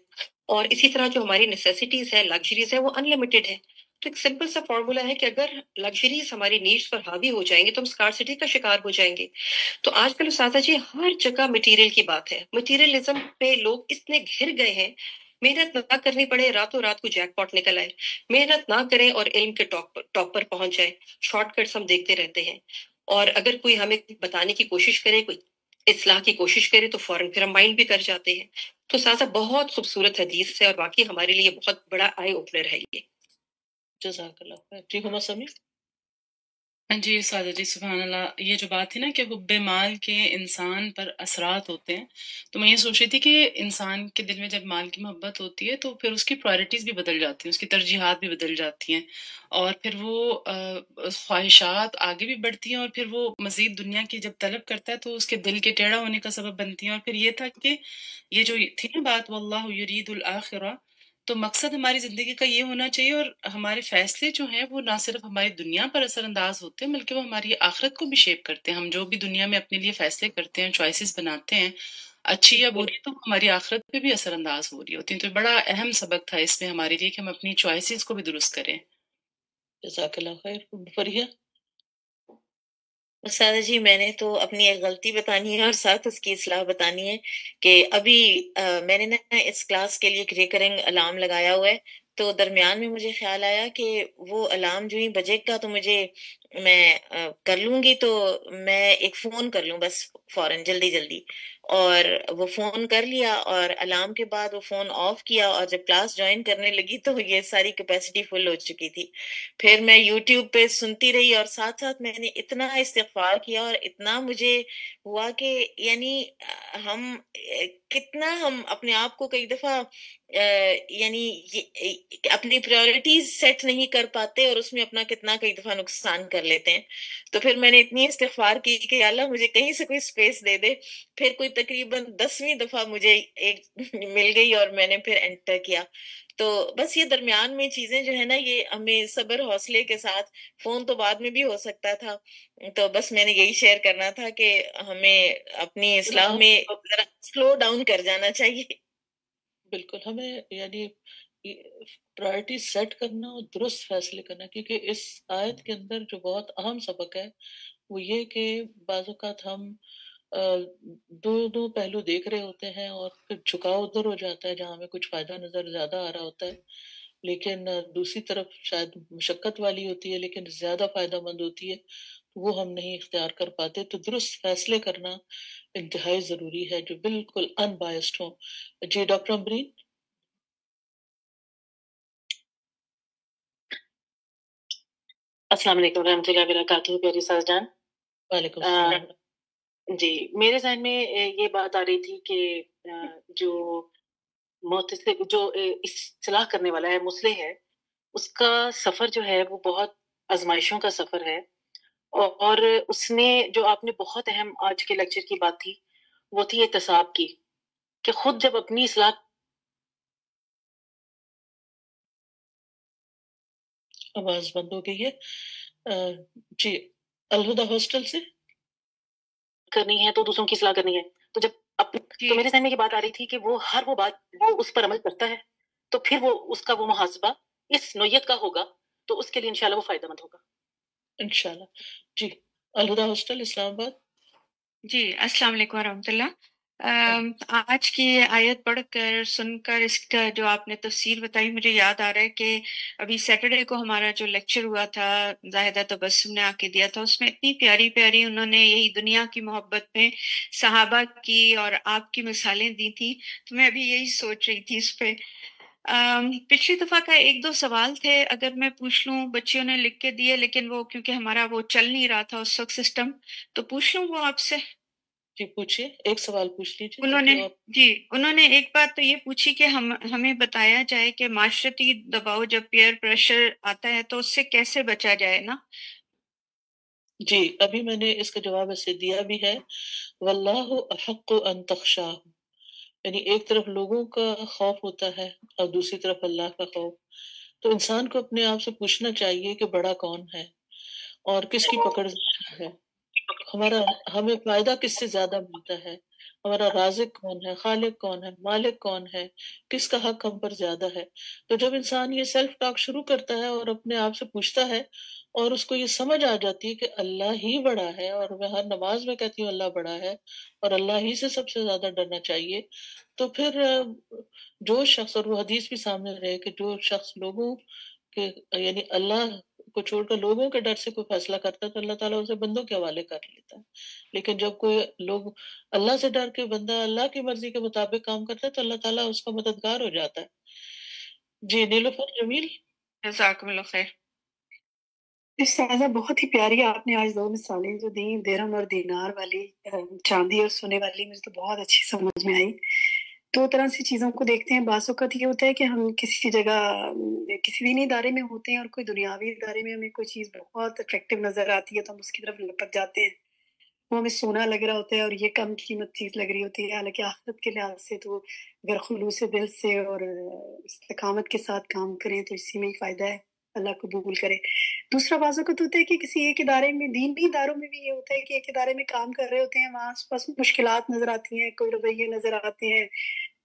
اور اسی طرح جو ہماری نیسیسٹیز ہیں، لگژریز ہیں، وہ ان لمیٹڈ ہے. تو ایک سمپل سا فارمولا ہے کہ اگر لگژریز ہماری نیڈس پر حاوی ہو جائیں گے تو ہم اسکارسٹی کا شکار ہو جائیں گے. تو آج کل اساتذہ جی ہر جگہ مٹیریل کی بات ہے. مٹیریلزم پہ لوگ اتنے گھر گئے ہیں، محنت نہ کرنی پڑے راتوں رات کو جیک پاٹ نکل آئے، محنت نہ کریں اور علم کے ٹاپ پر پہنچ جائے. شارٹ کٹس ہم دیکھتے رہتے ہیں، اور اگر کوئی ہمیں بتانے کی کوشش کرے، کوئی اصلاح کی کوشش کرے تو فوراً پھر ہم مائنڈ بھی کر جاتے ہیں. تو ساتھ بہت خوبصورت حدیث ہے اور واقعی ہمارے لیے بہت بڑا آئی اوپنر ہے یہ. جزاک اللہ خیر. جی ہما سمیع. جی سادہ جی، سبحان اللہ. یہ جو بات ہے نا کہ حب مال کے انسان پر اثرات ہوتے ہیں، تو میں یہ سوچ رہی تھی کہ انسان کے دل میں جب مال کی محبت ہوتی ہے تو پھر اس کی پرائرٹیز بھی بدل جاتی ہیں، اس کی ترجیحات بھی بدل جاتی ہیں، اور پھر وہ خواہشات آگے بھی بڑھتی ہیں، اور پھر وہ مزید دنیا کی جب طلب کرتا ہے تو اس کے دل کے ٹیڑھا ہونے کا سبب بنتی ہیں. اور پھر یہ تھا کہ یہ جو تھی نا بات واللہ یرید الآخرہ، تو مقصد ہماری زندگی کا یہ ہونا چاہیے، اور ہمارے فیصلے جو ہیں وہ نہ صرف ہماری دنیا پر اثر انداز ہوتے ہیں بلکہ وہ ہماری آخرت کو بھی شیپ کرتے ہیں. ہم جو بھی دنیا میں اپنے لیے فیصلے کرتے ہیں، چوائسیز بناتے ہیں، اچھی یا بری، تو ہماری آخرت پہ بھی اثر انداز ہو رہی ہوتی ہیں. تو بڑا اہم سبق تھا اس میں ہمارے لیے کہ ہم اپنی چوائسیز کو بھی درست کریں. جزاک اللہ خیر. فریہ. استاذہ جی، میں نے تو اپنی ایک غلطی بتانی ہے اور ساتھ اس کی اصلاح بتانی ہے کہ ابھی میں نے نا اس کلاس کے لیے ایک ریکرنگ الارم لگایا ہوا ہے، تو درمیان میں مجھے خیال آیا کہ وہ الارم جو ہی بجے گا تو میں کر لوں گی، تو میں ایک فون کر لوں بس فوراً جلدی، اور وہ فون کر لیا، اور الارم کے بعد وہ فون آف کیا، اور جب کلاس جوائن کرنے لگی تو یہ ساری کیپیسٹی فل ہو چکی تھی. پھر میں یوٹیوب پہ سنتی رہی، اور ساتھ ساتھ میں نے اتنا استغفار کیا اور اتنا مجھے ہوا کہ یعنی ہم اپنے آپ کو کئی دفعہ اپنی پریورٹیز سیٹ نہیں کر پاتے، اور اس میں اپنا کتنا کئی دفعہ نقصان کر لیتے ہیں. تو پھر میں نے اتنی استغفار کی کہ یا اللہ مجھے کہیں سے کوئی سپیس دے دے. پھر کوئی تقریباً 10ویں دفعہ مجھے ایک مل گئی اور میں نے پھر انٹر کیا. تو بس یہ درمیان میں چیزیں جو ہے نا، یہ ہمیں صبر حوصلے کے ساتھ، فون تو بعد میں بھی ہو سکتا تھا، تو بس میں نے یہی شیئر کرنا تھا کہ ہمیں اپنی اصلاح میں ذرا سلو ڈاؤن کر جانا چاہیے. بالکل. ہمیں یعنی پرائرٹی سیٹ کرنا اور درست فیصلے کرنا، کیونکہ اس آیت کے اندر جو بہت اہم سبق ہے وہ یہ کہ بعض اوقات ہم دو پہلو دیکھ رہے ہوتے ہیں اور پھر جھکاؤ ادھر ہو جاتا ہے جہاں ہمیں کچھ فائدہ نظر زیادہ آ رہا ہوتا ہے، لیکن دوسری طرف شاید مشقت والی ہوتی ہے لیکن زیادہ فائدہ مند ہوتی ہے، وہ ہم نہیں اختیار کر پاتے. تو درست فیصلے کرنا انتہائی ضروری ہے جو بالکل ان بائسڈ ہوں. جی ڈاکٹر امبرین. السلام علیکم ورحمۃ اللہ وبرکاتہ. پیاری ساز جان. وعلیکم السلام. جی میرے ذہن میں یہ بات آ رہی تھی کہ جو جو اصلاح کرنے والا ہے، مصلح ہے، اس کا سفر جو ہے وہ بہت آزمائشوں کا سفر ہے، اور اس نے جو آپ نے بہت اہم آج کے لیکچر کی بات تھی وہ تھی احتساب کی، کہ خود جب اپنی اصلاح آواز بند ہو گئی ہے۔ جی الہدا ہاسٹل سے کرنی ہے تو دوسروں کی اصلاح کرنی ہے، تو جب تو میرے ذہن میں یہ بات آ رہی تھی کہ وہ وہ بات وہ اس پر عمل کرتا ہے تو پھر وہ اس کا وہ محاسبہ اس نوعیت کا ہوگا تو اس کے لیے انشاءاللہ وہ فائدہ مند ہوگا انشاءاللہ۔ جی الہدا ہاسٹل اسلام آباد۔ جی السلام علیکم ورحمۃ اللہ۔ آج کی آیت پڑھ کر سن کر اس کا جو آپ نے تفسیر بتائی مجھے یاد آ رہا ہے کہ ابھی سیٹرڈے کو ہمارا جو لیکچر ہوا تھا زاہدہ تبسم نے آ کے دیا تھا، اس میں اتنی پیاری پیاری انہوں نے یہی دنیا کی محبت میں صحابہ کی اور آپ کی مثالیں دی تھی، تو میں ابھی یہی سوچ رہی تھی اس پہ۔ پچھلی دفعہ کا ایک دو سوال تھے، اگر میں پوچھ لوں، بچیوں نے لکھ کے دیے لیکن وہ کیونکہ ہمارا وہ چل نہیں رہا تھا اس وقت سسٹم، تو پوچھ لوں وہ آپ سے؟ جی پوچھیے، ایک سوال پوچھ لیجیے۔ انہوں نے ایک بات تو یہ پوچھی کہ ہمیں بتایا جائے کہ معاشرتی دباؤ جب پیئر پریشر آتا ہے تو اس سے کیسے بچا جائے نا؟ جی ابھی میں نے اس کا جواب ایسے دیا بھی ہے، واللہ احق ان تخشاہ، یعنی ایک طرف لوگوں کا خوف ہوتا ہے اور دوسری طرف اللہ کا خوف، تو انسان کو اپنے آپ سے پوچھنا چاہیے کہ بڑا کون ہے اور کس کی پکڑ ہے، ہمیں فائدہ کس سے زیادہ ملتا ہے، ہمارا رازق کون ہے، خالق کون ہے، مالک کون ہے، کس کا حق ہم پر زیادہ ہے۔ تو جب انسان یہ سیلف ٹاک شروع کرتا ہے اور اپنے آپ سے پوچھتا ہے اور اس کو یہ سمجھ آ جاتی ہے کہ اللہ ہی بڑا ہے، اور میں ہر نماز میں کہتی ہوں اللہ بڑا ہے اور اللہ ہی سے سب سے زیادہ ڈرنا چاہیے، تو پھر جو شخص، اور وہ حدیث بھی سامنے رہے کہ جو شخص لوگوں کے یعنی اللہ کو چھوڑ کر لوگوں کے ڈر سے کوئی فیصلہ کرتا ہے تو اللہ تعالیٰ اسے بندوں کے حوالے کر لیتا ہے، لیکن جب کوئی لوگ اللہ سے ڈر کے بندہ اللہ کی مرضی کے مطابق کام کرتا ہے تو اللہ تعالیٰ اس کا مددگار ہو جاتا ہے۔ جی نیلوفر جمیل۔ جزاکم اللہ خیر۔ استاذہ بہت ہی پیاری آپ نے آج دو مثالیں جو دیں، درہم اور دینار والی، چاندی اور سونے والی، مجھے تو بہت اچھی سمجھ میں آئی۔ دو طرح سے چیزوں کو دیکھتے ہیں، بعض اوقات یہ ہوتا ہے کہ ہم کسی جگہ کسی دینی ادارے میں ہوتے ہیں اور کوئی دنیاوی ادارے میں ہمیں کوئی چیز بہت اٹریکٹیو نظر آتی ہے تو ہم اس کی طرف لپک جاتے ہیں، وہ ہمیں سونا لگ رہا ہوتا ہے اور یہ کم قیمت چیز لگ رہی ہوتی ہے، حالانکہ آخرت کے لحاظ سے تو اگر خلوص دل سے اور استقامت کے ساتھ کام کریں تو اسی میں ہی فائدہ ہے، اللہ قبول کرے۔ دوسرا بعض اوقات ہوتا ہے کہ کسی ایک ادارے میں، دینی اداروں میں بھی یہ ہوتا ہے کہ ایک ادارے میں کام کر رہے ہوتے ہیں، وہاں آس پاس مشکلات نظر آتی ہیں، کوئی رویے نظر آتے ہیں،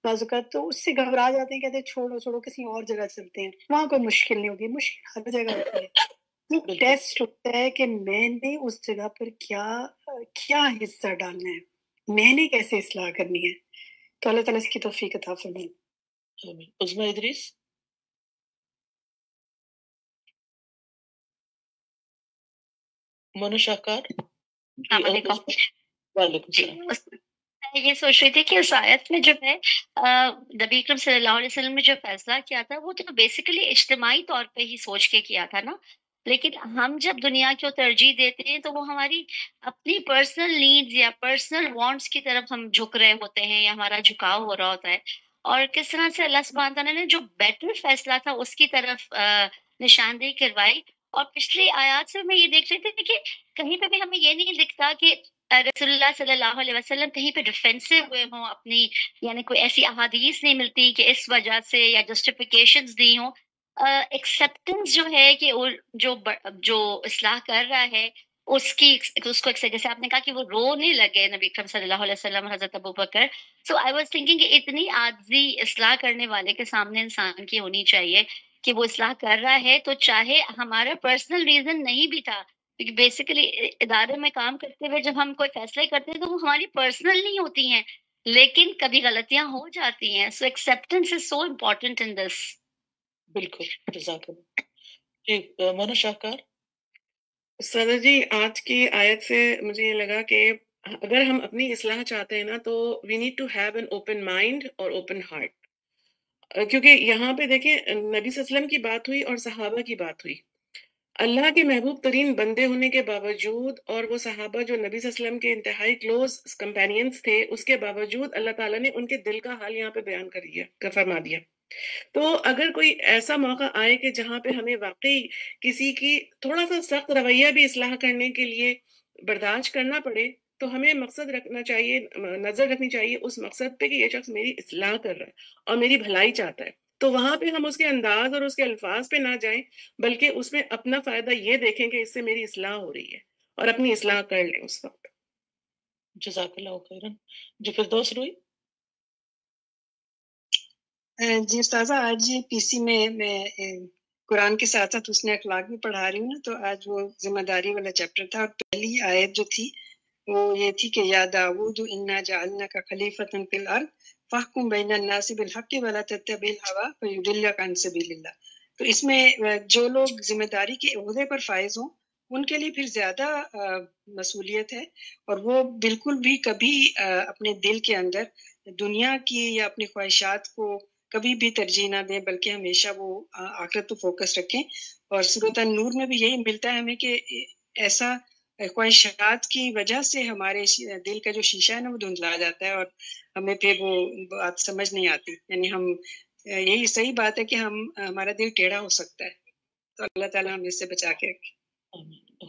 بعض اوقات تو اس سے گھبرا جاتے ہیں، کہتے ہیں چھوڑو کسی اور جگہ چلتے ہیں، وہاں کوئی مشکل نہیں ہوتی، مشکل ہر جگہ ہوتی ہے، وہ ٹیسٹ ہوتا ہے کہ میں نے اس جگہ پر کیا حصہ ڈالنا ہے، میں نے کیسے اصلاح کرنی ہے، تو اللہ تعالیٰ اس کی توفیق عطا فرمائے۔ عظمیٰ ادریس۔ مونا شاہکار۔ السلام علیکم۔ وعلیکم السلام۔ میں یہ سوچ رہی تھی کہ اس آیت میں جو ہے نبی اکرم صلی اللہ علیہ وسلم نے جو فیصلہ کیا تھا وہ تو بیسیکلی اجتماعی طور پہ ہی سوچ کے کیا تھا نا، لیکن ہم جب دنیا کو ترجیح دیتے ہیں تو وہ ہماری اپنی پرسنل نیڈز یا پرسنل وانٹس کی طرف ہم جھک رہے ہوتے ہیں یا ہمارا جھکاؤ ہو رہا ہوتا ہے، اور کس طرح سے اللہ سبحانہ تعالیٰ نے جو بیٹر فیصلہ تھا اس کی طرف نشاندہی کروائی۔ اور پچھلی آیات سے میں یہ دیکھ رہی تھی کہ کہیں پہ بھی ہمیں یہ نہیں دکھتا کہ رسول اللہ صلی اللہ علیہ وسلم کہیں پہ ڈیفینسو ہوئے ہوں اپنی، یعنی کوئی ایسی احادیث نہیں ملتی کہ اس وجہ سے یا جسٹیفیکیشنز دی ہوں۔ ایکسیپٹنس جو ہے کہ جو اصلاح کر رہا ہے اس کو جیسے آپ نے کہا کہ وہ رونے لگے نبی اکرم صلی اللہ علیہ وسلم، حضرت ابوبکر، سو آئی واز تھنکنگ کہ اتنی عاجزی اصلاح کرنے والے کے سامنے انسان کی ہونی چاہیے کہ وہ اصلاح کر رہا ہے تو چاہے ہمارا پرسنل ریزن نہیں بھی تھا، کیونکہ بیسیکلی ادارے میں کام کرتے ہوئے جب ہم کوئی فیصلے کرتے ہیں تو وہ ہماری پرسنل نہیں ہوتی ہیں، لیکن کبھی غلطیاں ہو جاتی ہیں، سو acceptance is so important in دس۔ بالکل، جزاک اللہ۔ جی مونا شاہکار۔ استاذہ جی آج کی آیت سے مجھے یہ لگا کہ اگر ہم اپنی اصلاح چاہتے ہیں نا تو we need to have an open mind اور اوپن ہارٹ، کیونکہ یہاں پہ دیکھیں نبی صلی اللہ علیہ وسلم کی بات ہوئی اور صحابہ کی بات ہوئی، اللہ کے محبوب ترین بندے ہونے کے باوجود اور وہ صحابہ جو نبی صلی اللہ علیہ وسلم کے انتہائی کلوز کمپینینز تھے، اس کے باوجود اللہ تعالیٰ نے ان کے دل کا حال یہاں پہ بیان فرما دیا۔ تو اگر کوئی ایسا موقع آئے کہ جہاں پہ ہمیں واقعی کسی کی تھوڑا سا سخت رویہ بھی اصلاح کرنے کے لیے برداشت کرنا پڑے، تو ہمیں مقصد رکھنا چاہیے، نظر رکھنی چاہیے اس مقصد پہ کہ یہ شخص میری اصلاح کر رہا ہے اور میری بھلائی چاہتا ہے. تو وہاں پہ ہم اس کے انداز اور اس کے الفاظ پہ نہ جائیں، بلکہ اس میں اپنا فائدہ یہ دیکھیں کہ اس سے میری اصلاح ہو رہی ہے اور اپنی اصلاح کر لیں اس وقت. جزاک اللہ خیرن. جی فردوس روئی. جی استاذہ، آج پی سی میں قرآن کے ساتھ ساتھ حسن اخلاق بھی پڑھا رہی ہوں نا، تو آج وہ ذمہ داری والا چیپٹر تھا، اور پہلی آیت جو تھی وہ یہ تھی کہ یا داؤد انا جعلناک خلیفۃ فی الارض فاحکم بین الناس بالحق ولا تتبع الہوی فیضلک عن سبیل اللہ. تو اس میں جو لوگ ذمہ داری کے عہدے پر فائز ہوں ان کے لیے پھر زیادہ مسئولیت ہے، اور وہ بالکل بھی کبھی اپنے دل کے اندر دنیا کی یا اپنی خواہشات کو کبھی بھی ترجیح نہ دیں، بلکہ ہمیشہ وہ آخرت پہ فوکس رکھیں. اور سورۃ النور میں بھی یہی ملتا ہے ہمیں کہ ایسا خواہشات کی وجہ سے ہمارے دل کا جو شیشہ ہے نا وہ دھندلا جاتا ہے، اور ہمیں پھر وہ بات سمجھ نہیں آتی. یعنی ہم یہی صحیح بات ہے کہ ہمارا دل ٹیڑھا ہو سکتا ہے، تو اللہ تعالیٰ ہمیں اس سے بچا کے رکھے.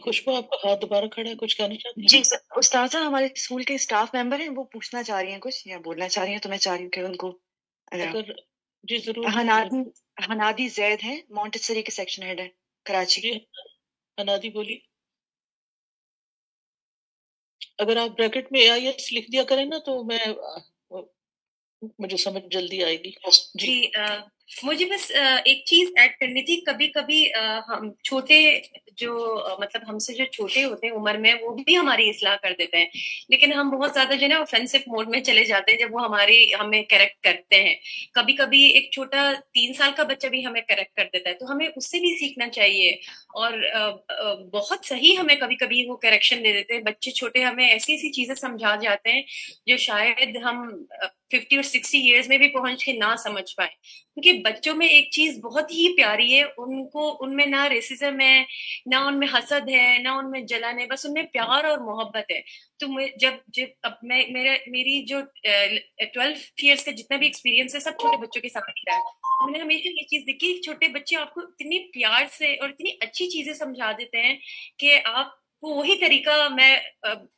خوشبو آپ کا ہاتھ دوبارہ کھڑا ہے، کچھ کہنا چاہتی ہیں؟ جی استاذہ، ہمارے اسکول کے اسٹاف ممبر ہیں، وہ پوچھنا چاہ رہی ہیں کچھ یا بولنا چاہ رہی ہیں، تو میں چاہ رہی ہوں کہ ان کو اگر جی ضرور. ہنادی زید ہے، مونٹسری کے سیکشن ہیڈ ہے کراچی. جی ہنادی بولیے. اگر آپ بریکٹ میں AIS لکھ دیا کریں نا تو مجھے سمجھ جلدی آئے گی. جی مجھے بس ایک چیز ایڈ کرنی تھی. کبھی کبھی ہم چھوٹے جو مطلب ہم سے جو چھوٹے ہوتے ہیں عمر میں، وہ بھی ہماری اصلاح کر دیتے ہیں، لیکن ہم بہت زیادہ جو ہے نا اوفینسو موڈ میں چلے جاتے ہیں جب وہ ہمیں کریکٹ کرتے ہیں. کبھی کبھی ایک چھوٹا 3 سال کا بچہ بھی ہمیں کریکٹ کر دیتا ہے، تو ہمیں اس سے بھی سیکھنا چاہیے. اور بہت صحیح ہمیں کبھی کبھی وہ کریکشن دے دیتے ہیں. بچے چھوٹے ہمیں ایسی ایسی چیزیں سمجھا جاتے ہیں جو شاید ہم 50 اور 60 ایئرز میں بھی پہنچ کے نہ سمجھ پائے. کیونکہ بچوں میں ایک چیز بہت ہی پیاری ہے، ان میں نہ ریسزم ہے، نہ ان میں حسد ہے، نہ ان میں جلن ہے، بس ان میں پیار اور محبت ہے. تو جب اب میری جو 12 ایئرس کا جتنا بھی ایکسپیرینس ہے سب چھوٹے بچوں کے ساتھ رہا ہے. میں نے ہمیشہ یہ چیز دیکھی، چھوٹے بچے آپ کو اتنی پیار سے اور اتنی اچھی چیزیں سمجھا دیتے ہیں کہ آپ کو وہی طریقہ میں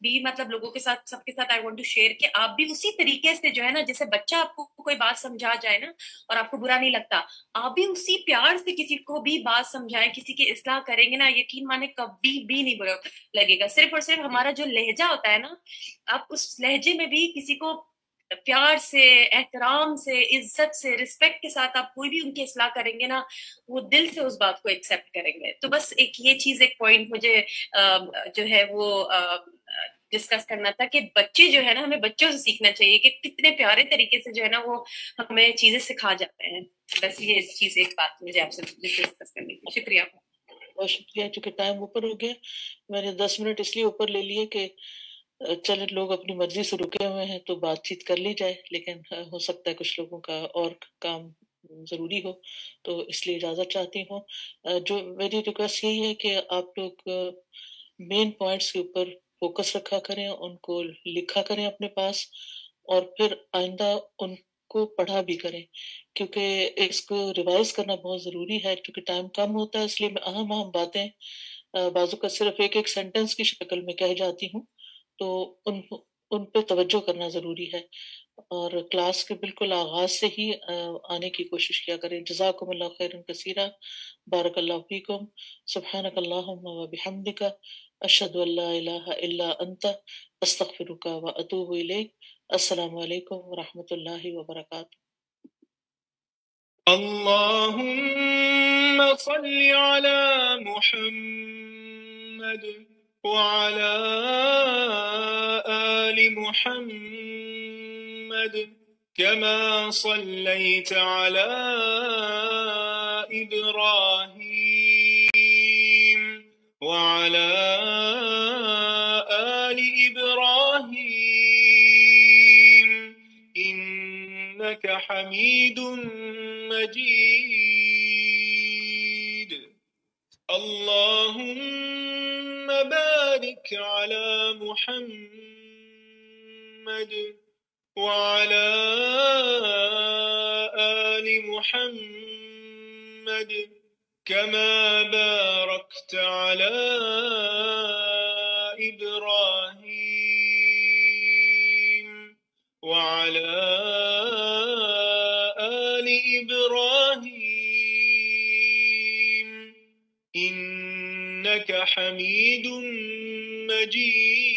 بھی مطلب لوگوں کے ساتھ سب کے ساتھ آئی وانٹ ٹو شیئر کہ آپ بھی اسی طریقے سے جو ہے نا، جیسے بچہ آپ کو کوئی بات سمجھا جائے نا اور آپ کو برا نہیں لگتا، آپ بھی اسی پیار سے کسی کو بھی بات سمجھائیں، کسی کی اصلاح کریں گے نا، یقین مانے کبھی بھی نہیں برا لگے گا. صرف اور صرف ہمارا جو لہجہ ہوتا ہے نا، آپ اس لہجے میں بھی کسی کو پیار سے، احترام سے، عزت سے، رسپیکٹ کے ساتھ آپ کوئی بھی ان کی اصلاح کریں گے نا، وہ دل سے اس بات کو ایکسیپٹ کریں گے. تو بس یہ چیز ایک پوائنٹ مجھے جو ہے وہ ڈسکس کرنا تھا کہ بچے جو ہے نا، ہمیں بچوں سے سیکھنا چاہیے کہ کتنے پیارے طریقے سے جو ہے نا وہ ہمیں چیزیں سکھا جاتے ہیں. بس یہ چیز ایک بات مجھے آپ سے ڈسکس کرنی تھی. شکریہ. بہت شکریہ. چونکہ ٹائم اوپر ہو گیا، میں نے 10 منٹ اس لیے اوپر لے لیے کہ چلے لوگ اپنی مرضی سے رکے ہوئے ہیں تو بات چیت کر لی جائے، لیکن ہو سکتا ہے کچھ لوگوں کا اور کام ضروری ہو، تو اس لیے اجازت چاہتی ہوں. جو میری ریکویسٹ یہی ہے کہ آپ لوگ مین پوائنٹس کے اوپر فوکس رکھا کریں، ان کو لکھا کریں اپنے پاس، اور پھر آئندہ ان کو پڑھا بھی کریں، کیونکہ اس کو ریوائز کرنا بہت ضروری ہے. کیونکہ ٹائم کم ہوتا ہے، اس لیے میں اہم باتیں بازو کا صرف ایک سینٹنس کی شکل میں کہہ جاتی ہوں، تو ان پہ توجہ کرنا ضروری ہے. اور کلاس کے بالکل آغاز سے ہی آنے کی کوشش کیا کریں. جزاکم اللہ خیرا کثیرا. بارک اللہ فیکم. سبحانک اللہم و بحمدک، اشہد ان لا الہ الا انت، استغفرک و اتوب الیک. السلام علیکم ورحمۃ اللہ وبرکاتہ. اللهم صل على محمد وعلى آل محمد كما صليت على إبراهيم وعلى آل إبراهيم إنك حميد مجيد. اللهم بارك على محمد وعلى آل محمد كما باركت على إبراهيم وعلى آل إبراهيم إنك حميد مجيد.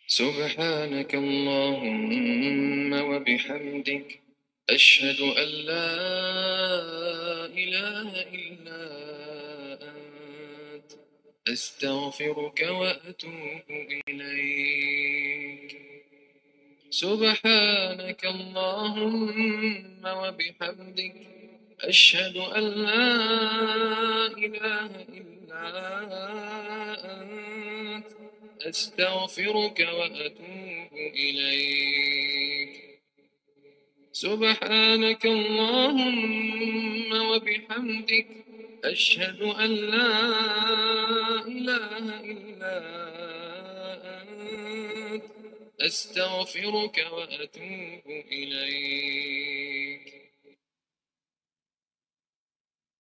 سبحانك اللهم وبحمدك أشهد أن لا إله إلا أنت أستغفرك وأتوب إليك. سبحانك اللهم وبحمدك أشهد أن لا إله إلا أنت أستغفرك وأتوب إليك. سبحانك اللهم وبحمدك أشهد أن لا إله إلا أنت أستغفرك وأتوب إليك.